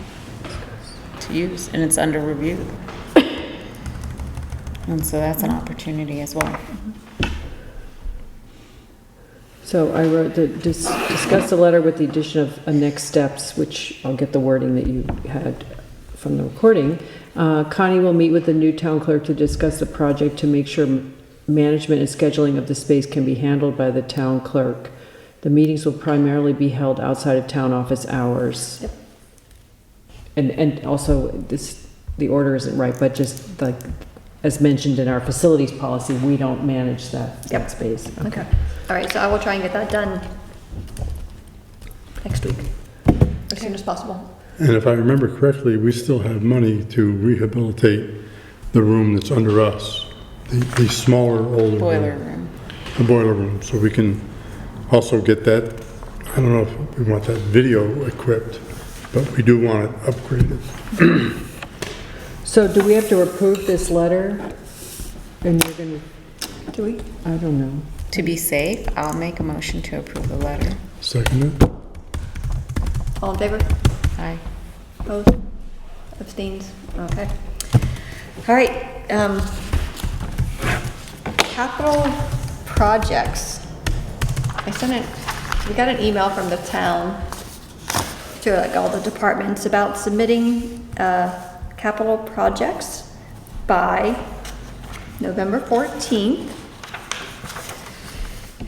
to use, and it's under review. And so that's an opportunity as well. So I wrote, discuss the letter with the addition of a next steps, which I'll get the wording that you had from the recording. Connie will meet with the new town clerk to discuss the project to make sure management and scheduling of the space can be handled by the town clerk. The meetings will primarily be held outside of town office hours. Yep. And also, the order isn't right, but just like, as mentioned in our facilities policy, we don't manage that Yep. space. okay. All right, so I will try and get that done next week, as soon as possible. And if I remember correctly, we still have money to rehabilitate the room that's under us, the smaller, older Boiler room. room. The boiler room, so we can also get that, I don't know if we want that video equipped, but we do want it upgraded. So do we have to approve this letter? And you're gonna, Do we? I don't know. To be safe, I'll make a motion to approve the letter. Second it? All in favor? Aye. Opposed? Abstains? Okay. All right, capital projects. We got an email from the town to like all the departments about submitting, capital projects by November 14th.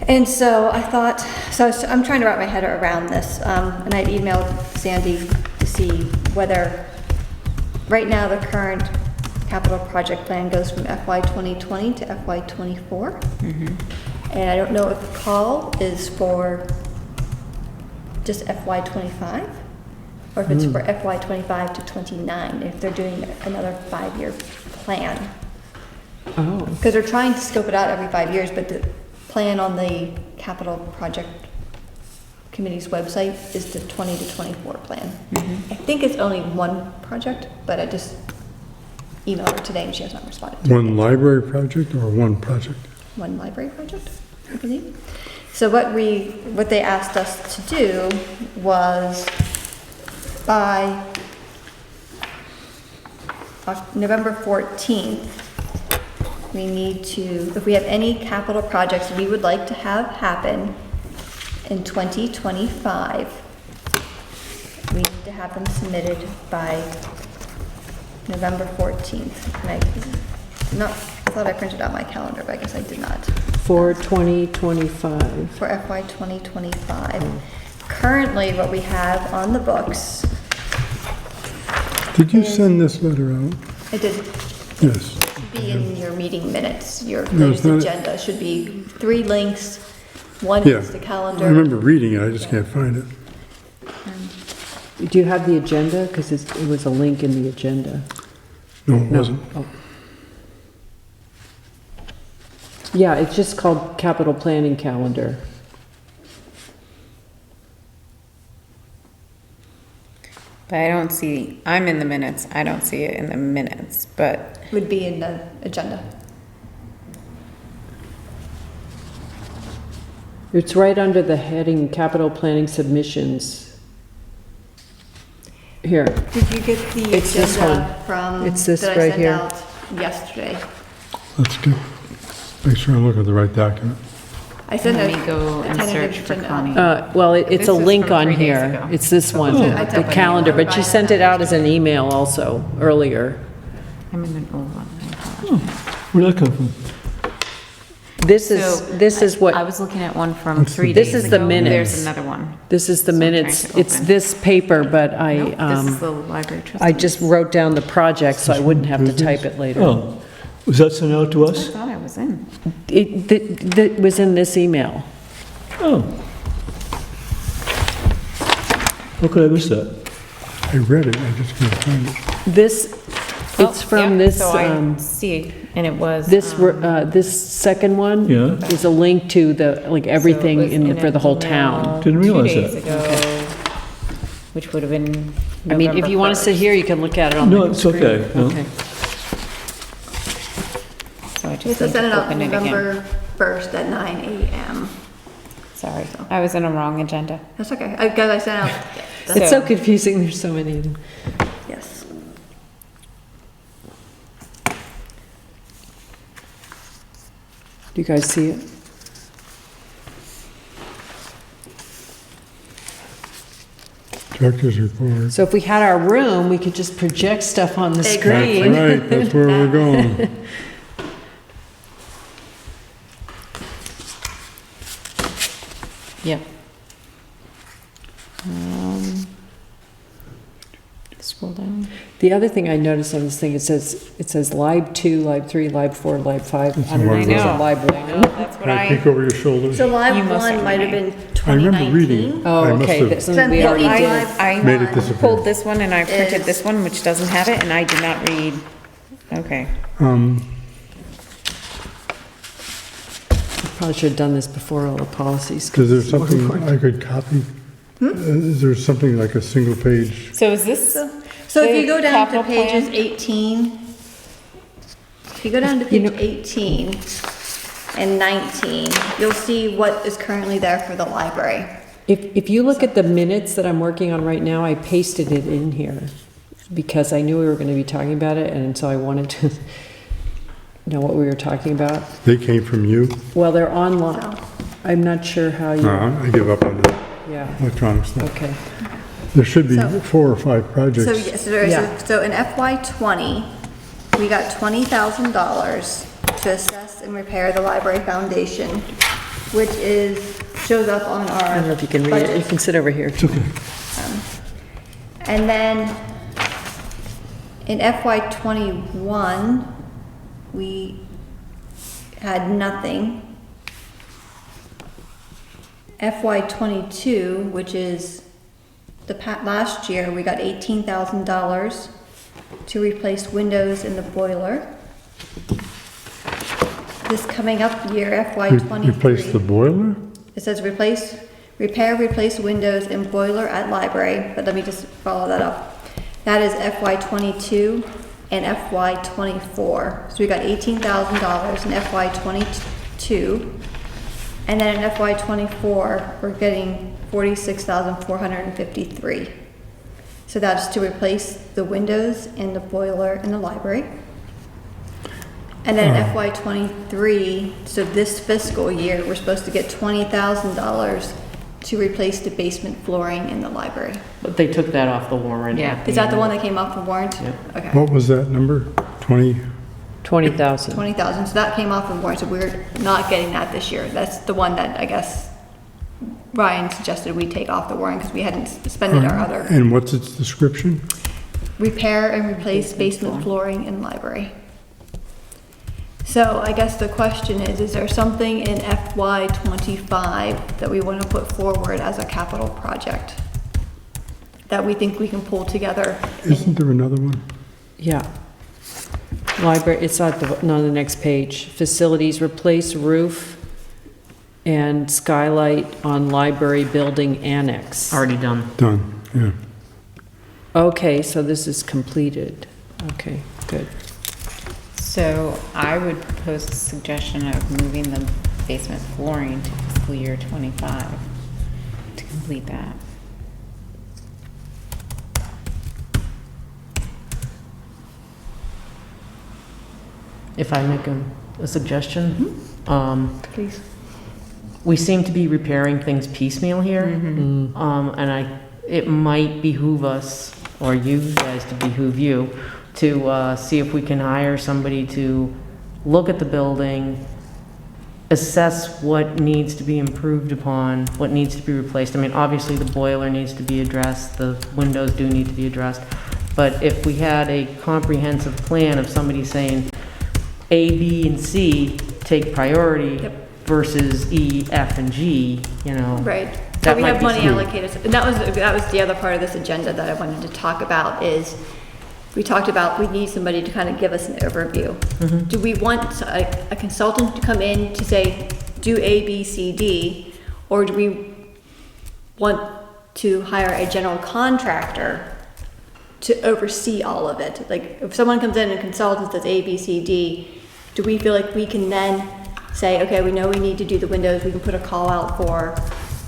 And so I thought, I'm trying to wrap my head around this, and I emailed Sandy to see whether, right now, the current capital project plan goes from FY 2020 to FY '24. And I don't know if the call is for just FY '25, or if it's for FY '25 to '29, if they're doing another 5-year plan. Oh, Because they're trying to scope it out every 5 years, but the plan on the capital project committee's website is the 20 to 24 plan. I think it's only one project, but I just emailed her today and she has not responded to One library project or one project? one library project, I believe. So what they asked us to do was by November 14th, we need to, if we have any capital projects we would like to have happen in 2025, we need to have them submitted by November 14th. And I thought I printed out my calendar, but I guess I did not. for 2025. For FY 2025. Currently, what we have on the books, Did you send this letter out? it did Yes. be in your meeting minutes, your No, it's latest not- agenda, should be 3 links. One Yeah. is the I calendar. remember reading it, I just can't find it. Do you have the agenda? Because it was a link in the agenda. No, it No. wasn't. Oh. Yeah, it's just called capital planning calendar. But I don't see, I'm in the minutes, I don't see it in the minutes, but Would be in the agenda. It's right under the heading capital planning submissions. Here, Did you get the It's this agenda from, It's this that I right sent here. out yesterday? Let's go. Make sure I look at the right document. I sent let a me go a and tentative search for agenda. Connie. well, it's This a is link from on 3 days here. ago. It's this one, I the definitely calendar, but she notified sent it them. out as an email also earlier. I'm in an old one. Where'd that come from? This is I what, was looking at one from 3 days This ago. is the minutes. There's another one. this is the So I'm trying minutes. to It's open. this paper, but Nope, this is the library trustees. I just wrote down the project so I wouldn't have to type it later. Oh, was that sent out to I us? thought I was in. It was in this email. Oh. How could I miss that? I read it, I just can't find it. This, it's Oh, from yeah, this, So I see, and it was. this second one Yeah. is a link to the, like, everything for the whole town. Didn't realize 2 days that. ago, which would have been I mean, if you want to sit here, you can look at it on the No, screen. it's okay, no. Okay. So I Yes, just I need sent it to out open it again. November 1st at 9 a.m. Sorry, I was in a wrong agenda. That's okay, because I sent out, It's so confusing, there's so many of them. yes. Do you guys see it? Director's report. So if we had our room, we could just project stuff on the Exactly. That's screen. right, that's where we're going. Yep. Scroll down. The other thing I noticed on this thing, it says Lib 2, Lib 3, Lib 4, Lib 5. I don't know if there's a I know. Lib 1. That's what Can I peek over your shoulder? So live You must one have might have read. been I remember 2019. reading. Oh, I must okay, have that's something we So already did. I made it disappear. pulled this one and I printed Is- this one, which doesn't have it, and I did not read. Okay. Probably should have done this before all the policies. Is there something I could copy? Is there something like a single page? So is this? So if you go down to Capital pages plan? 18, if you go down to page 18 and 19, you'll see what is currently there for the library. If you look at the minutes that I'm working on right now, I pasted it in here because I knew we were going to be talking about it, and so I wanted to know what we were talking about. They came from you? Well, they're online. So, I'm not sure how you, I give up on the yeah, electronic stuff. okay. There should be So- 4 or 5 so projects. yes, there is, Yeah. so in FY '20, we got $20,000 to assess and repair the library foundation, which shows up on our I don't know if you can read it. You budget. can sit over here. It's okay. And then In FY '21, we had nothing. FY '22, which is last year, we got $18,000 to replace windows in the boiler. This coming up year, FY '23. Replace the boiler? It says replace windows in boiler at library, but let me just follow that up. That is FY '22 and FY '24. So we got $18,000 in FY '22. And then in FY '24, we're getting $46,453. So that's to replace the windows in the boiler in the library. And then in FY '23, so this fiscal year, we're supposed to get $20,000 to replace the basement flooring in the library. But they took that off the warrant. Yeah. Is that the one that came off the warrant? Yep. Okay. What was that number? 20? 20,000. 20,000, so that came off the warrant, so we're not getting that this year. That's the one that I guess Ryan suggested we take off the warrant because we hadn't spent our other. And what's its description? Repair and replace basement flooring in library. So I guess the question is there something in FY '25 that we want to put forward as a capital project that we think we can pull together? Isn't there another one? Yeah. Library, it's on the next page. Facilities, replace roof and skylight on library building annex. Already done. Done, yeah. Okay, so this is completed. Okay, good. So I would propose a suggestion of moving the basement flooring to fiscal year '25 to complete that. If I make a suggestion, Please. we seem to be repairing things piecemeal here. And it might behoove us, or you guys to behoove you, to see if we can hire somebody to look at the building, assess what needs to be improved upon, what needs to be replaced. I mean, obviously the boiler needs to be addressed, the windows do need to be addressed. But if we had a comprehensive plan of somebody saying A, B, and C take priority versus E, F, and G, you know. Right. So That we might have be money smooth. allocated. And that was the other part of this agenda that I wanted to talk about is we talked about we need somebody to kind of give us an overview. Do we want a consultant to come in to say, do A, B, C, D, or do we want to hire a general contractor to oversee all of it? Like if someone comes in and consults and says A, B, C, D, do we feel like we can then say, okay, we know we need to do the windows, we can put a call out for,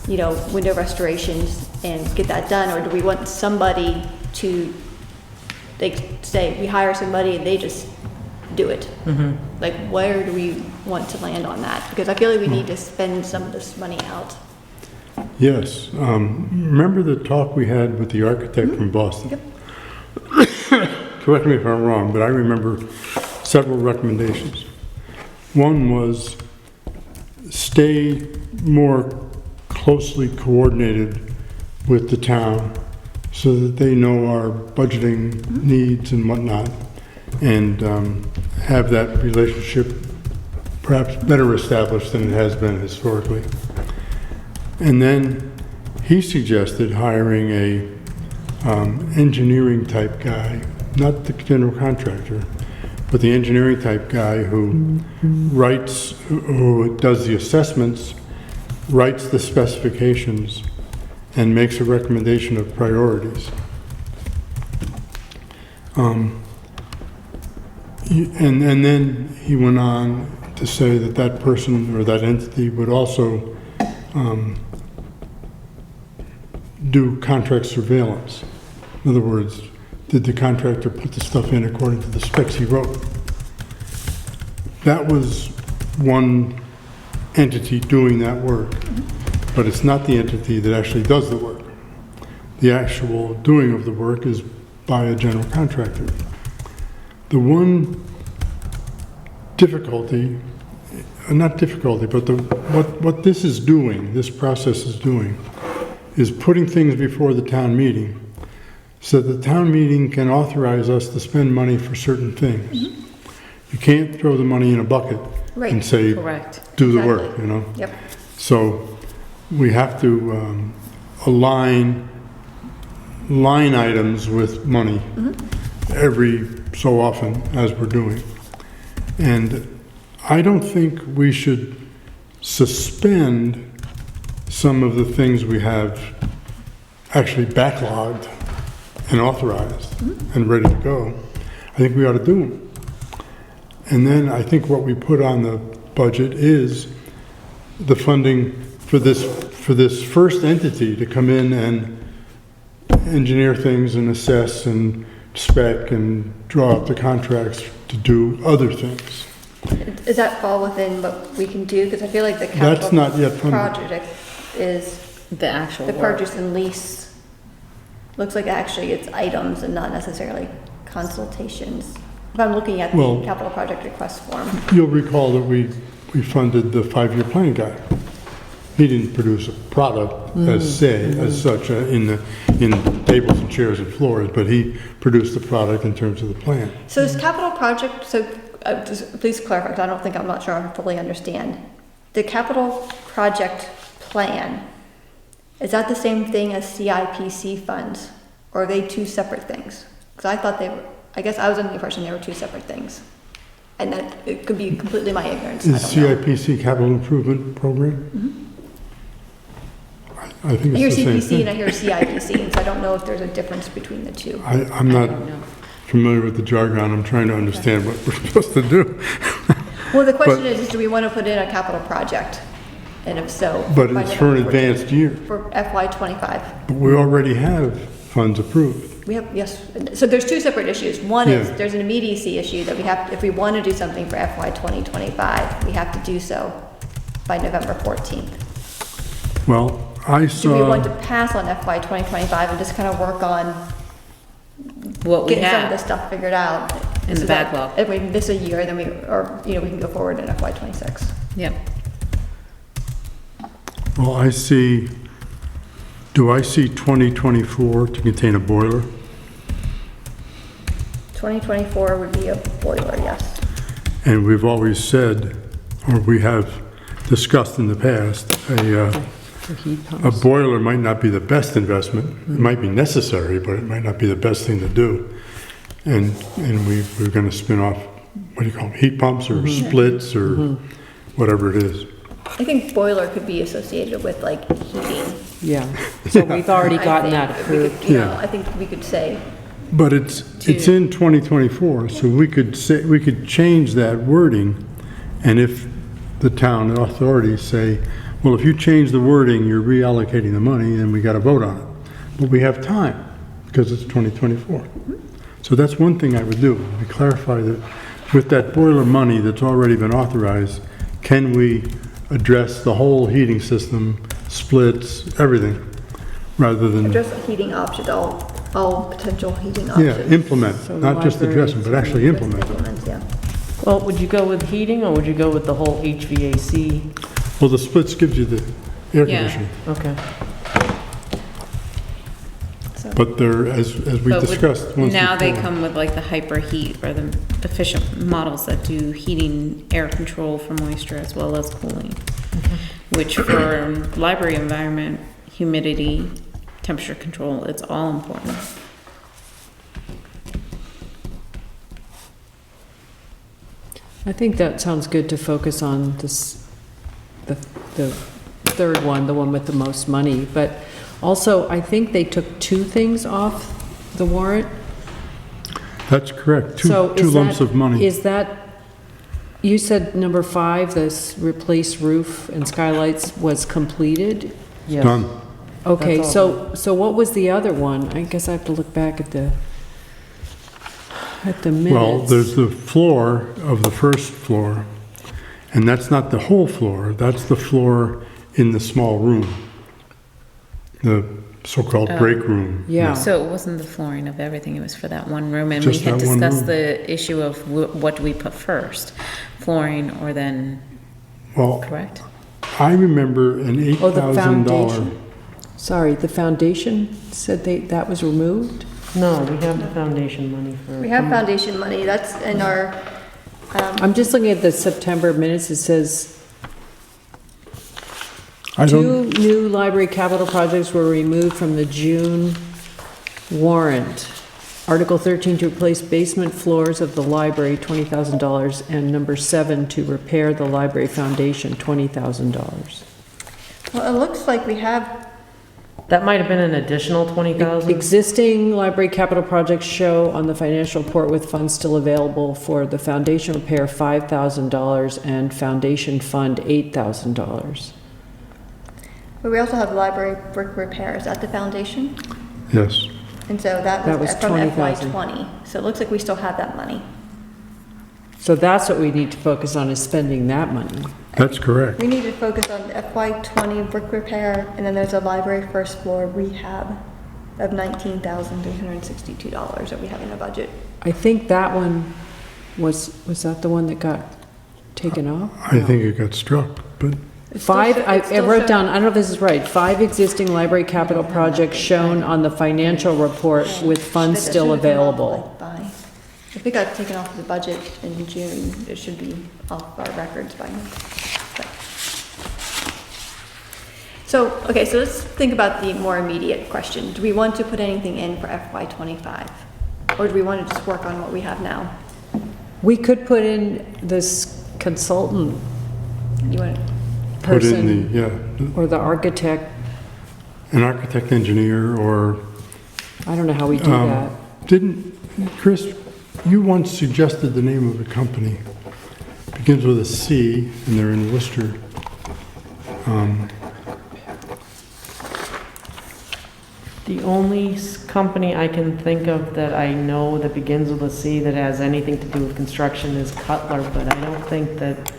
you know, window restorations and get that done? Or do we want somebody to, like, say, we hire somebody and they just do it? Like, where do we want to land on that? Because I feel like we need to spend some of this money out. Yes. Remember the talk we had with the architect from Boston? Yep. Correct me if I'm wrong, but I remember several recommendations. One was stay more closely coordinated with the town so that they know our budgeting needs and whatnot, and have that relationship perhaps better established than it has been historically. And then he suggested hiring a engineering type guy, not the general contractor, but the engineering type guy who writes, who does the assessments, writes the specifications, and makes a recommendation of priorities. And then he went on to say that that person or that entity would also do contract surveillance. In other words, did the contractor put the stuff in according to the specs he wrote? That was one entity doing that work, but it's not the entity that actually does the work. The actual doing of the work is by a general contractor. The one difficulty, not difficulty, but what this is doing, this process is doing, is putting things before the town meeting said the town meeting can authorize us to spend money for certain things. You can't throw the money in a bucket Right. and say, Correct. do the work, Exactly. you know? Yep. So we have to align line items with money every so often, as we're doing. And I don't think we should suspend some of the things we have actually backlogged and authorized and ready to go. I think we ought to do them. And then I think what we put on the budget is the funding for this first entity to come in and engineer things and assess and spec and draw up the contracts to do other things. Does that fall within what we can do? Because I feel like the That's capital not yet funded. project is The actual the work. purchase and lease. Looks like actually it's items and not necessarily consultations. If I'm looking at the Well- capital project request form. You'll recall that we funded the five-year plan guy. He didn't produce a product as such in tables and chairs and floors, but he produced the product in terms of the plan. So is capital project, so just please clarify, because I'm not sure I fully understand. The capital project plan, is that the same thing as CIPC funds? Or are they two separate things? Because I thought they were, I guess I was under the impression they were two separate things. And that it could be completely my ignorance, I Is don't know. CIPC Capital Improvement Program? I think I hear it's the same CPC and I thing. hear CIPC, and so I don't know if there's a difference between the two. I'm I not don't know. familiar with the jargon. I'm trying to understand what we're supposed to do. Well, the question But- is do we want to put in a capital project? And if so. But by it's for an November 14th. advanced year. For FY '25. But we already have funds approved. We have, yes, so there's two separate issues. One is, Yeah. there's an immediacy issue that we have, if we want to do something for FY 2025, we have to do so by November 14th. Well, I Do we want to saw, pass on FY 2025 and just kind of work on What we getting some of this have. stuff figured out? In the so that backlog. If we miss a year, then we can go forward in FY '26. Yep. well, do I see 2024 to contain a boiler? 2024 would be a boiler, yes. And we've always said, or we have discussed in the past, For heat a pumps. boiler might not be the best investment. It might be necessary, but it might not be the best thing to do. And we're going to spin off, what do you call them, heat pumps or splits or whatever it is. I think boiler could be associated with like heating. Yeah, so we've already I gotten think. that We could, approved. you know, Yeah. I think we could say, But it's in 2024, so we could change that wording, and if the town authorities say, well, if you change the wording, you're reallocating the money, then we got to vote on it. But we have time, because it's 2024. So that's one thing I would do, we clarify that with that boiler money that's already been authorized, can we address the whole heating system, splits, everything, rather than, address heating options, all potential heating yeah, options. implement, So not just address them, but actually implement them. Implement, yeah. Well, would you go with heating, or would you go with the whole HVAC? Well, the splits gives you the air Yeah. conditioning, Okay. So, but they're, as we But with- discussed once now they before. come with like the hyper heat or the efficient models that do heating, air control for moisture as well as cooling. Which for library environment, humidity, temperature control, it's all important. I think that sounds good to focus on this, the third one, the one with the most money. But also, I think they took two things off the warrant. That's correct, So two is lumps that- of money. Is that, you said number 5, this replace roof and skylights was completed? Yes. Done. Okay, That's all so what was the other one? I guess I have to look back at the minutes. Well, there's the floor of the first floor, and that's not the whole floor, that's the floor in the small room, the so-called break room. Yeah. So it wasn't the flooring of everything, it was for that one room, and Just we had that one discussed room. the issue of what do we put first? Flooring or then, Well, correct? I remember an Oh, the $8,000. foundation? Sorry, the foundation said that was removed? No, we have the foundation money for. We have foundation money, that's in our, I'm just looking at the September minutes, it says, I two don't, new library capital projects were removed from the June warrant. Article 13 to replace basement floors of the library, $20,000, and number 7 to repair the library foundation, $20,000. well, it looks like we have, That might have been an additional 20,000. Existing library capital projects show on the financial report with funds still available for the foundation repair, $5,000, and foundation fund, $8,000. but we also have library brick repairs at the foundation. yes. And so that That was was from FY 20,000. '20. So it looks like we still have that money. So that's what we need to focus on, is spending that money. That's correct. We need to focus on FY '20 brick repair, and then there's a library first floor rehab of $19,362 that we have in the budget. I think that one was that the one that got taken off? I think it got struck, but Five, I It's still wrote showing- down, I don't know if this is right, 5 existing library capital projects shown on the financial report with funds That still should have come off, available. like, if it got taken off the budget in June, it should be off our records by now. But- So, okay, so let's think about the more immediate question. Do we want to put anything in for FY '25? Or do we want to just work on what we have now? We could put in this consultant You want, put in person, the, yeah, or the architect, an architect engineer or, I don't know how we do that. didn't, Chris, you once suggested the name of a company. Begins with a C and they're in Worcester. The only company I can think of that I know that begins with a C that has anything to do with construction is Cutler, but I don't think that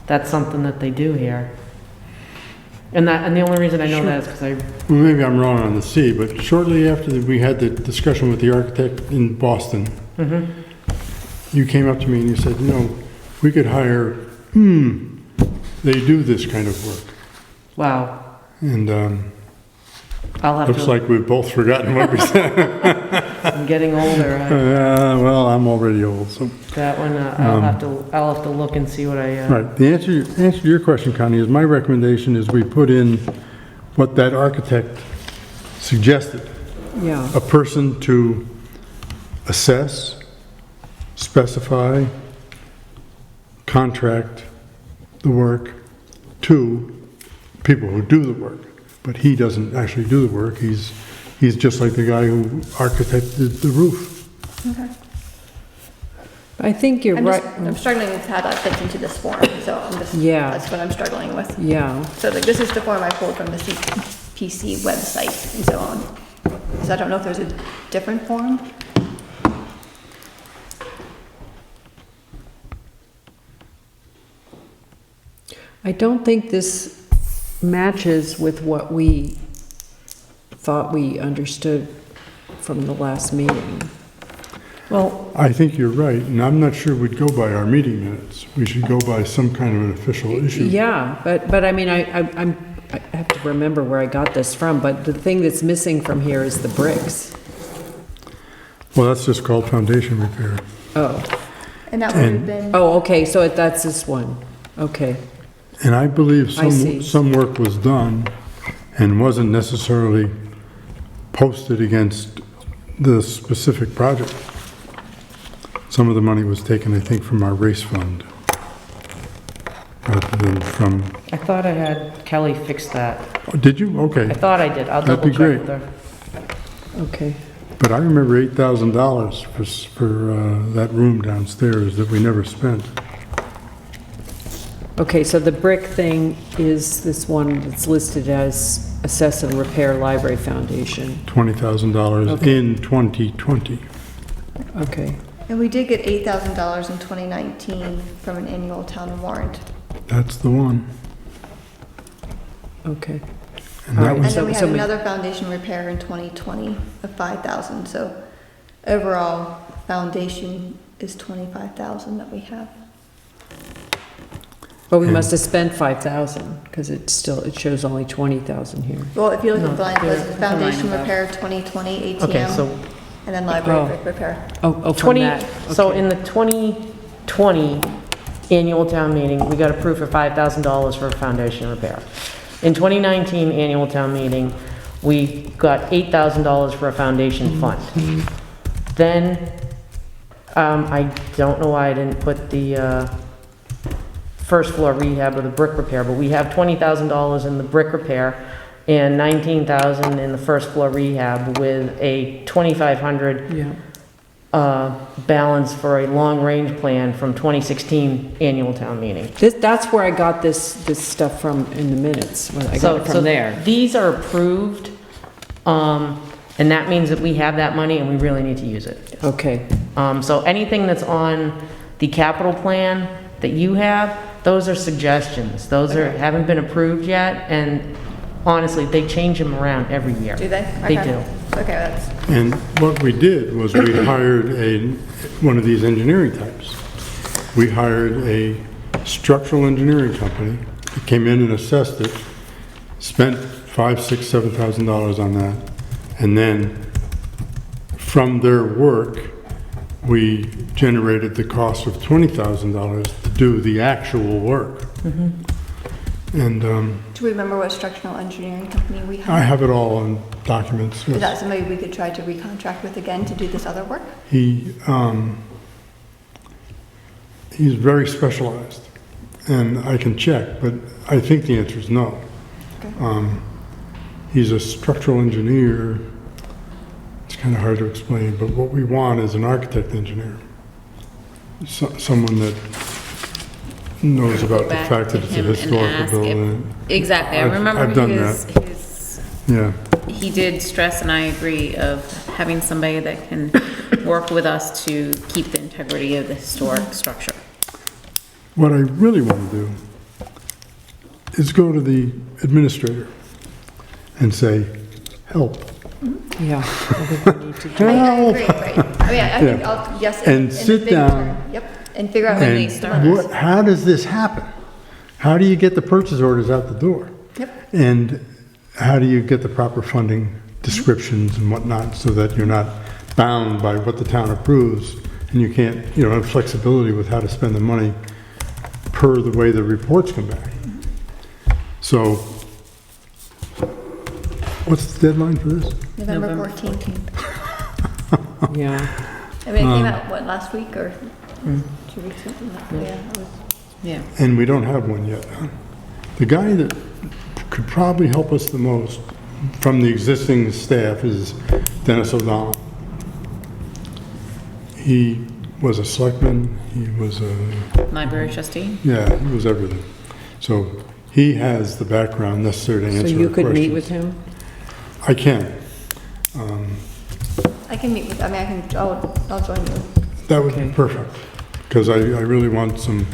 that's something that they do here. And the only reason I know that is because I, Well, maybe I'm wrong on the C, but shortly after we had the discussion with the architect in Boston, you came up to me and you said, we could hire, they do this kind of work. wow, And I'll have looks to, like we've both forgotten what we said. I'm getting older. Well, I'm already old, so. That one, I'll have to look and see what I, Right, the answer to your question, Connie, is my recommendation is we put in what that architect suggested. Yeah, A person to assess, specify, contract the work to people who do the work. But he doesn't actually do the work, he's just like the guy who architected the roof. okay. I think you're right. I'm struggling with how that fits into this form, so I'm just, Yeah. that's what I'm struggling with. Yeah, So like, this is the form I pulled from the CPC website and so on. So I don't know if there's a different form. I don't think this matches with what we thought we understood from the last meeting. well, I think you're right, and I'm not sure we'd go by our meeting minutes. We should go by some kind of an official issue. Yeah, but I mean, I have to remember where I got this from, but the thing that's missing from here is the bricks. Well, that's just called foundation repair. Oh, And that would have been, oh, okay, so that's this one, okay. And I believe I see. some work was done and wasn't necessarily posted against the specific project. Some of the money was taken, I think, from our race fund, rather than from, I thought I had Kelly fix that. oh, did you? Okay. I thought I did. I'll That'd double be check great. with her. Okay. But I remember $8,000 for that room downstairs that we never spent. Okay, so the brick thing is this one that's listed as assess and repair library foundation. $20,000 Okay. in 2020. Okay, and we did get $8,000 in 2019 from an annual town warrant. That's the one. okay. And All that right. And was, then we So had we- another foundation repair in 2020 of 5,000, so overall, foundation is 25,000 that we have. But we And- must have spent 5,000, because it shows only 20,000 here. Well, if you look No, at blank, there- list, there's a line foundation above. repair 2020 Okay, ATM, so And then library Oh. brick repair. Oh, from 20, that. so Okay. in the 2020 annual town meeting, we got approved for $5,000 for foundation repair. In 2019 annual town meeting, we got $8,000 for a foundation fund. Then, I don't know why I didn't put the first floor rehab or the brick repair, but we have $20,000 in the brick repair and $19,000 in the first floor rehab with a $2,500 Yeah. balance for a long-range plan from 2016 annual town meeting. That's where I got this stuff from in the minutes. When I got it So from there. these are approved, and that means that we have that money and we really need to use it. Okay. So anything that's on the capital plan that you have, those are suggestions. Those haven't been approved yet, and honestly, they change them around every year. Do they? They Okay. do. Okay, that's, And what we did was we hired one of these engineering types. We hired a structural engineering company that came in and assessed it, spent $5,000, $6,000, $7,000 on that, and then from their work, we generated the cost of $20,000 to do the actual work. And do we remember what structural engineering company we I had? have it all on documents. Is yes. that somebody we could try to recontract with again to do this other work? He's very specialized, and I can check, but I think the answer is no. Okay. He's a structural engineer. It's kind of hard to explain, but what we want is an architect engineer. Someone that knows about the back fact to that it's a him and historical ask if- building. Exactly, I I've remember done his, Yeah, he did stress, and I agree, of having somebody that can work with us to keep the integrity of the historic structure. what I really want to do is go to the administrator and say, help. Yeah. I think we need to do- I agree, right. I mean, I think I'll, yes. And in the sit big down term. Yep, and figure out when they start. And how does this happen? How do you get the purchase orders out the door? Yep, And how do you get the proper funding descriptions and whatnot so that you're not bound by what the town approves and you can't, have flexibility with how to spend the money per the way the reports come back. So, what's the deadline for this? November 14th. Yeah. I mean, it came out, what, last week or 2 weeks ago? Yeah, it was. Yeah. And we don't have one yet. Huh? The guy that could probably help us the most from the existing staff is Dennis O'Donnell. He was a selectman, he was a, Library trustee? yeah, he was everything. So he has the background necessary to So answer you our could meet questions. with him? I can. I can meet with, I mean, I'll join you. That would Okay. be perfect, because I really want some,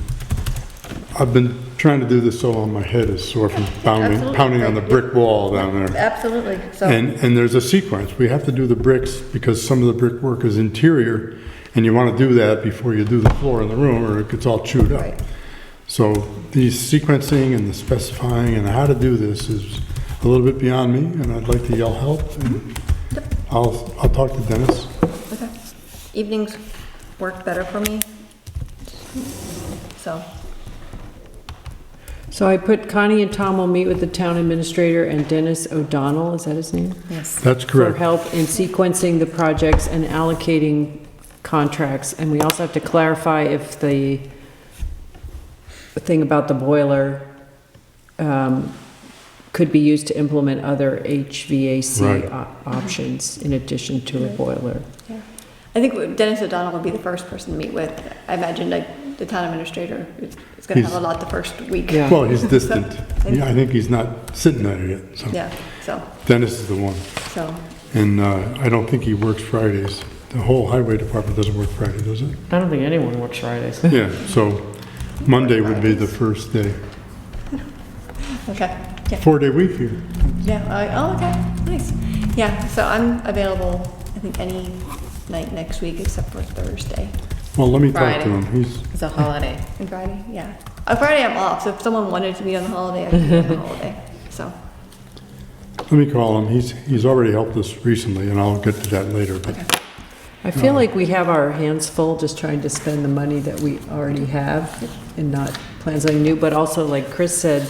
I've been trying to do this so long, my head is sore from Absolutely. pounding on the brick wall down there. Absolutely, so, And there's a sequence. We have to do the bricks because some of the brickwork is interior, and you want to do that before you do the floor in the room, or it gets all chewed up. right. So the sequencing and the specifying and how to do this is a little bit beyond me, and I'd like to yell help. And I'll talk to Dennis. Okay. Evenings work better for me. So, So I put Connie and Tom will meet with the town administrator and Dennis O'Donnell, is that his name? Yes. That's For correct. help in sequencing the projects and allocating contracts. And we also have to clarify if the thing about the boiler could be used to implement other HVAC Right. options in addition to a boiler. yeah. I think Dennis O'Donnell will be the first person to meet with. I imagine like the town administrator is going to have a lot the first week. Yeah. Well, he's distant. Yeah, I think he's not sitting there yet. So Yeah, so, Dennis is the one. so, And I don't think he works Fridays. The whole highway department doesn't work Friday, does it? I don't think anyone works Fridays. Yeah, so Monday would be the first day. okay. Yeah, 4-day week here. yeah, oh, okay, nice. Yeah, so I'm available, I think, any night next week except for Thursday Well, let me talk to Friday. him. He's, It's a holiday. and Friday, yeah. On Friday I'm off, so if someone wanted to meet on the holiday, I can meet on the holiday, so. let me call him. He's already helped us recently, and I'll get to that later. But Okay. I feel like we have our hands full just trying to spend the money that we already have and not plan something new, but also like Chris said,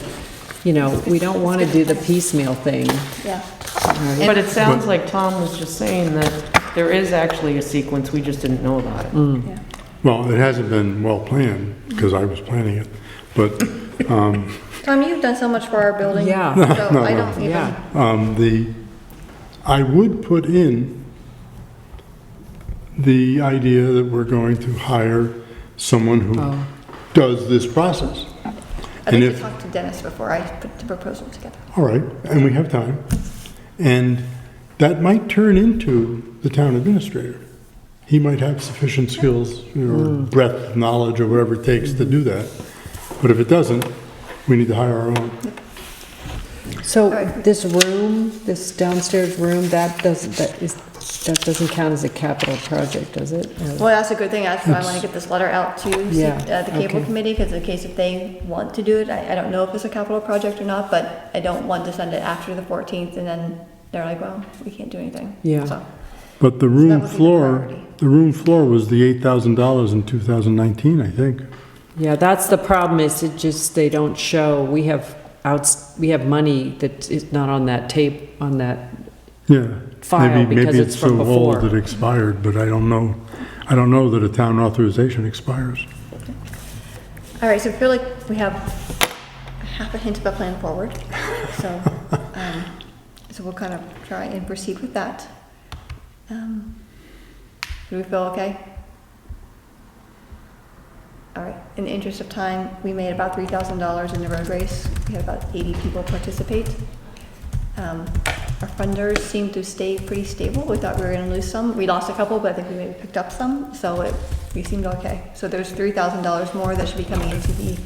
you know, we don't want to do the piecemeal thing. Yeah. right? But it sounds like Tom was just saying that there is actually a sequence, we just didn't know about it. Yeah. Well, it hasn't been well planned, because I was planning it, but Tom, you've done so much for our building. Yeah. So No, I no. don't even, Yeah, I would put in the idea that we're going to hire someone who Oh. does this process. I And think if, to talk to Dennis before I put the proposal together. all right, and we have time. And that might turn into the town administrator. He might have sufficient skills or breadth of knowledge or whatever it takes to do that. But if it doesn't, we need to hire our own. so Alright. this room, this downstairs room, that doesn't count as a capital project, does it? Or- Well, that's a good thing. That's why I want to get this letter out to Yeah, the cable okay. committee, because in case if they want to do it, I don't know if it's a capital project or not, but I don't want to send it after the 14th and then they're like, well, we can't do anything. Yeah. So, But the that room would be the floor, priority. the room floor was the $8,000 in 2019, I think. Yeah, that's the problem, is it just, they don't show, we have money that is not on that tape, on that, Yeah. File Maybe because it's from so old before. it expired, but I don't know that a town authorization expires. all right, so I feel like we have half a hint of a plan forward. So, so we'll kind of try and proceed with that. Do we feel okay? All right, in the interest of time, we made about $3,000 in the road race. We had about 80 people participate. Our funders seem to stay pretty stable. We thought we were gonna lose some. We lost a couple, but I think we maybe picked up some, so we seemed okay. So there's $3,000 more that should be coming into the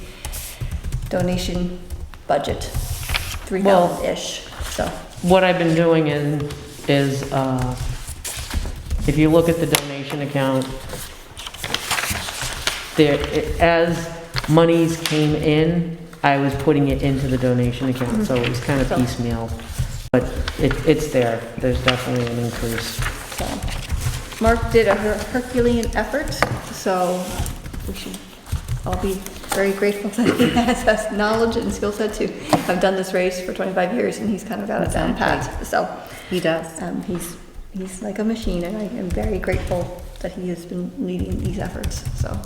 donation budget, 3,000-ish, so. What I've been doing is if you look at the donation account, as monies came in, I was putting it into the donation account, so it was kind of So- piecemeal. But it's there, there's definitely an increase. So, Mark did a Herculean effort, so we should all be very grateful that he has us knowledge and skill set to have done this race for 25 years, and he's kind of got it down pat. So, He does. he's like a machine, and I am very grateful that he has been leading these efforts, so,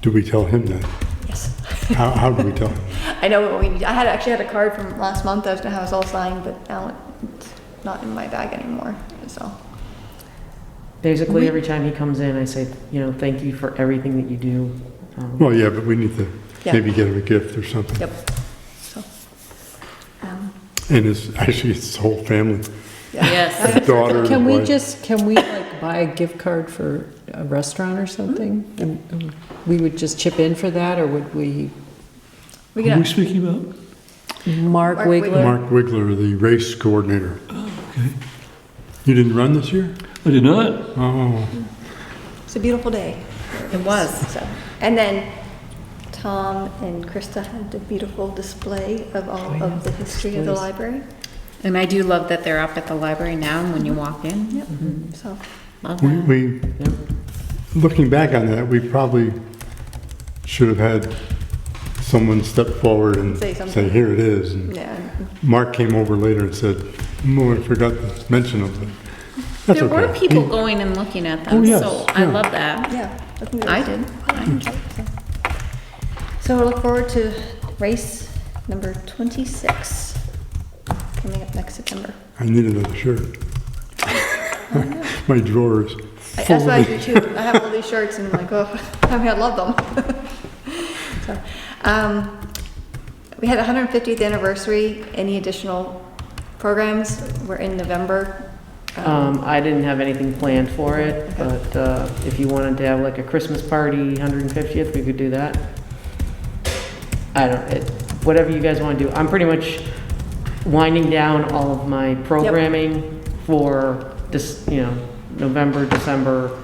Do we tell him that? yes. How do we tell him? I know what we need. I actually had a card from last month. I was gonna have us all signed, but now it's not in my bag anymore, so. Basically, every time he comes in, I say, thank you for everything that you do. Well, yeah, but we need to Yeah. maybe get him a gift or something. Yep. So, And actually, it's the whole family. Yes. His daughter, Can we wife. can we like buy a gift card for a restaurant or something? And we would just chip in for that, or would we? we Who are can, we speaking about? Mark Mark Wiggler? Mark Wiggler, the race coordinator. Okay. You didn't run this year? I did not. Oh, it's a beautiful day. It was. So, and then Tom and Krista had a beautiful display of all of the history of the Displays. library. And I do love that they're up at the library now when you walk in. Yep. So, Love we, that. we, looking back on that, we probably should have had someone step forward and Say say, something. here it is. And yeah. Mark came over later and said, oh, I forgot to mention them. But that's There okay. were people going and looking at them, Oh, yes, so I yeah. love that. Yeah. think I there's- did. I enjoyed it. So we'll look forward to race number 26 coming up next September. I need another shirt. My drawers. That's what I do too. I have all these shirts and I'm like, oh, I love them. So, we had 150th anniversary. Any additional programs? We're in November. I didn't have anything planned for it, Okay. but if you wanted to have like a Christmas party, 150th, we could do that. Whatever you guys want to do. I'm pretty much winding down all of my programming for this, November, December,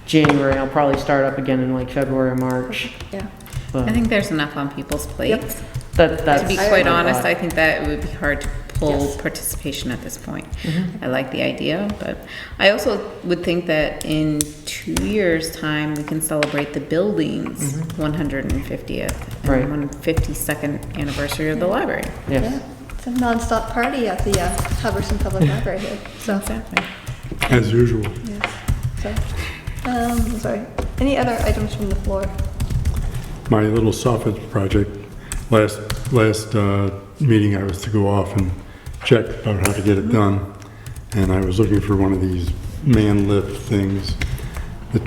January. I'll probably start up again in like February or March. Yeah. But I think there's enough on people's plates. that's To be I quite agree. honest, I think that it would be hard to full Yes. participation at this point. I like the idea, but I also would think that in 2 years' time, we can celebrate the building's 150th Right. and 152nd anniversary of the library. Yes. Yeah, it's a nonstop party at the Hubbardson Public Library here, so. Exactly. As usual. Yes. So, sorry, any other items from the floor? My little soffit project, last meeting I was to go off and check about how to get it done. And I was looking for one of these man lift things. The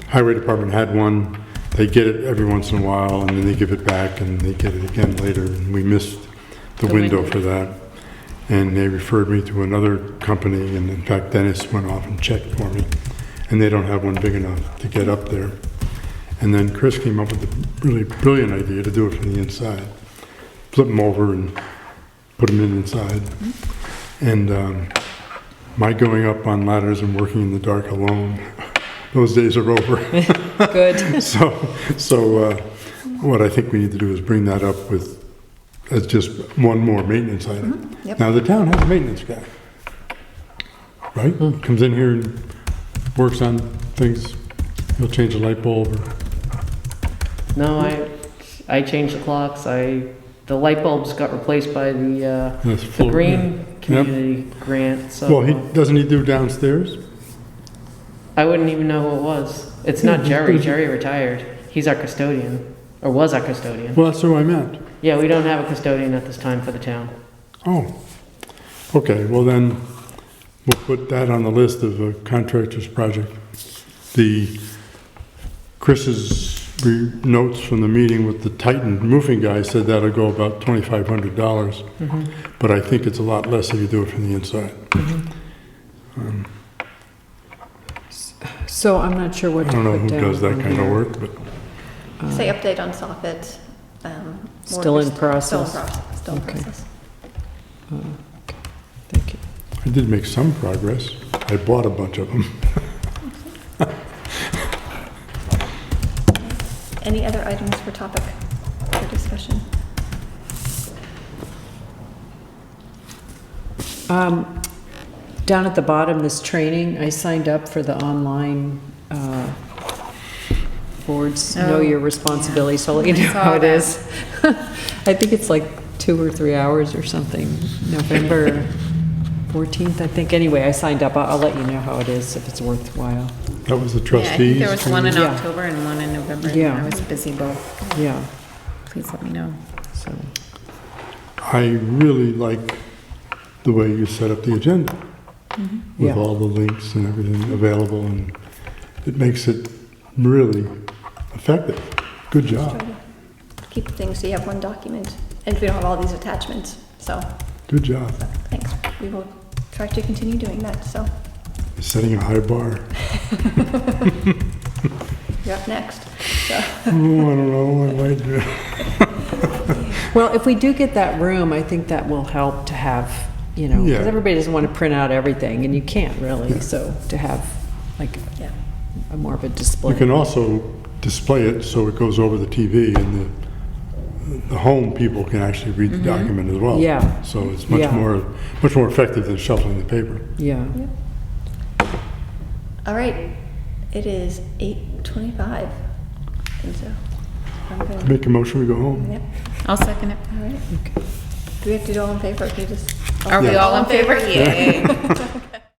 highway department had one. They get it every once in a while and then they give it back and they get it again later. And we missed the window for that. And they referred me to another company, and in fact Dennis went off and checked for me. And they don't have one big enough to get up there. And then Chris came up with a really brilliant idea to do it from the inside. Flip them over and put them in inside. And my going up on ladders and working in the dark alone, those days are over. Good. So what I think we need to do is bring that up with, as just one more maintenance item. Yep. Now, the town has a maintenance guy, right? Comes in here and works on things. He'll change a light bulb or... No, I changed the clocks. The light bulbs got replaced by the full- green community grant, so. Well, doesn't he do downstairs? I wouldn't even know who it was. It's not Jerry. Jerry retired. He's our custodian, or was our custodian. Well, that's who I meant. Yeah, we don't have a custodian at this time for the town. Oh, okay, well then, we'll put that on the list of a contractor's project. Chris's notes from the meeting with the Titan roofing guy said that'll go about $2,500, but I think it's a lot less if you do it from the inside. So I'm not sure what I to don't know put who down does that on kind of here. work, but Say update on soffit. Still in process. Still in process, still in Okay. process. Thank you. I did make some progress. I bought a bunch of them. Any other items for topic for discussion? Down at the bottom, this training, I signed up for the online boards, know Oh, your responsibility, so I'll let you I know saw how it that. is. I think it's like 2 or 3 hours or something, November 14th, I think. Anyway, I signed up. I'll let you know how it is, if it's worthwhile. That was the Yeah, I trustees. think there was one in Yeah. October and one in November. and Yeah. I was busy both. Yeah, Please let me know. so, I really like the way you set up the agenda with Yeah. all the links and everything available, and it makes it really effective. Good Try job. to keep things so you have one document, and we don't have all these attachments, so, Good job. thanks. We will try to continue doing that, so Setting a high bar. you're up next. So, Oh, I don't know. I might do. well, if we do get that room, I think that will help to have, because Yeah. everybody doesn't want to print out everything, and you can't really, so to have like yeah. a more of a display. You can also display it so it goes over the TV, and the home people can actually read the document as well. Yeah. So it's much Yeah. more effective than shuffling the paper. Yeah. All right, it is 8:25, and so I'm going to, Make a motion, we go home. yep, I'll second it. all right. Do we have to do all in favor, or do you just? Are we Yeah. all in favor? Yay.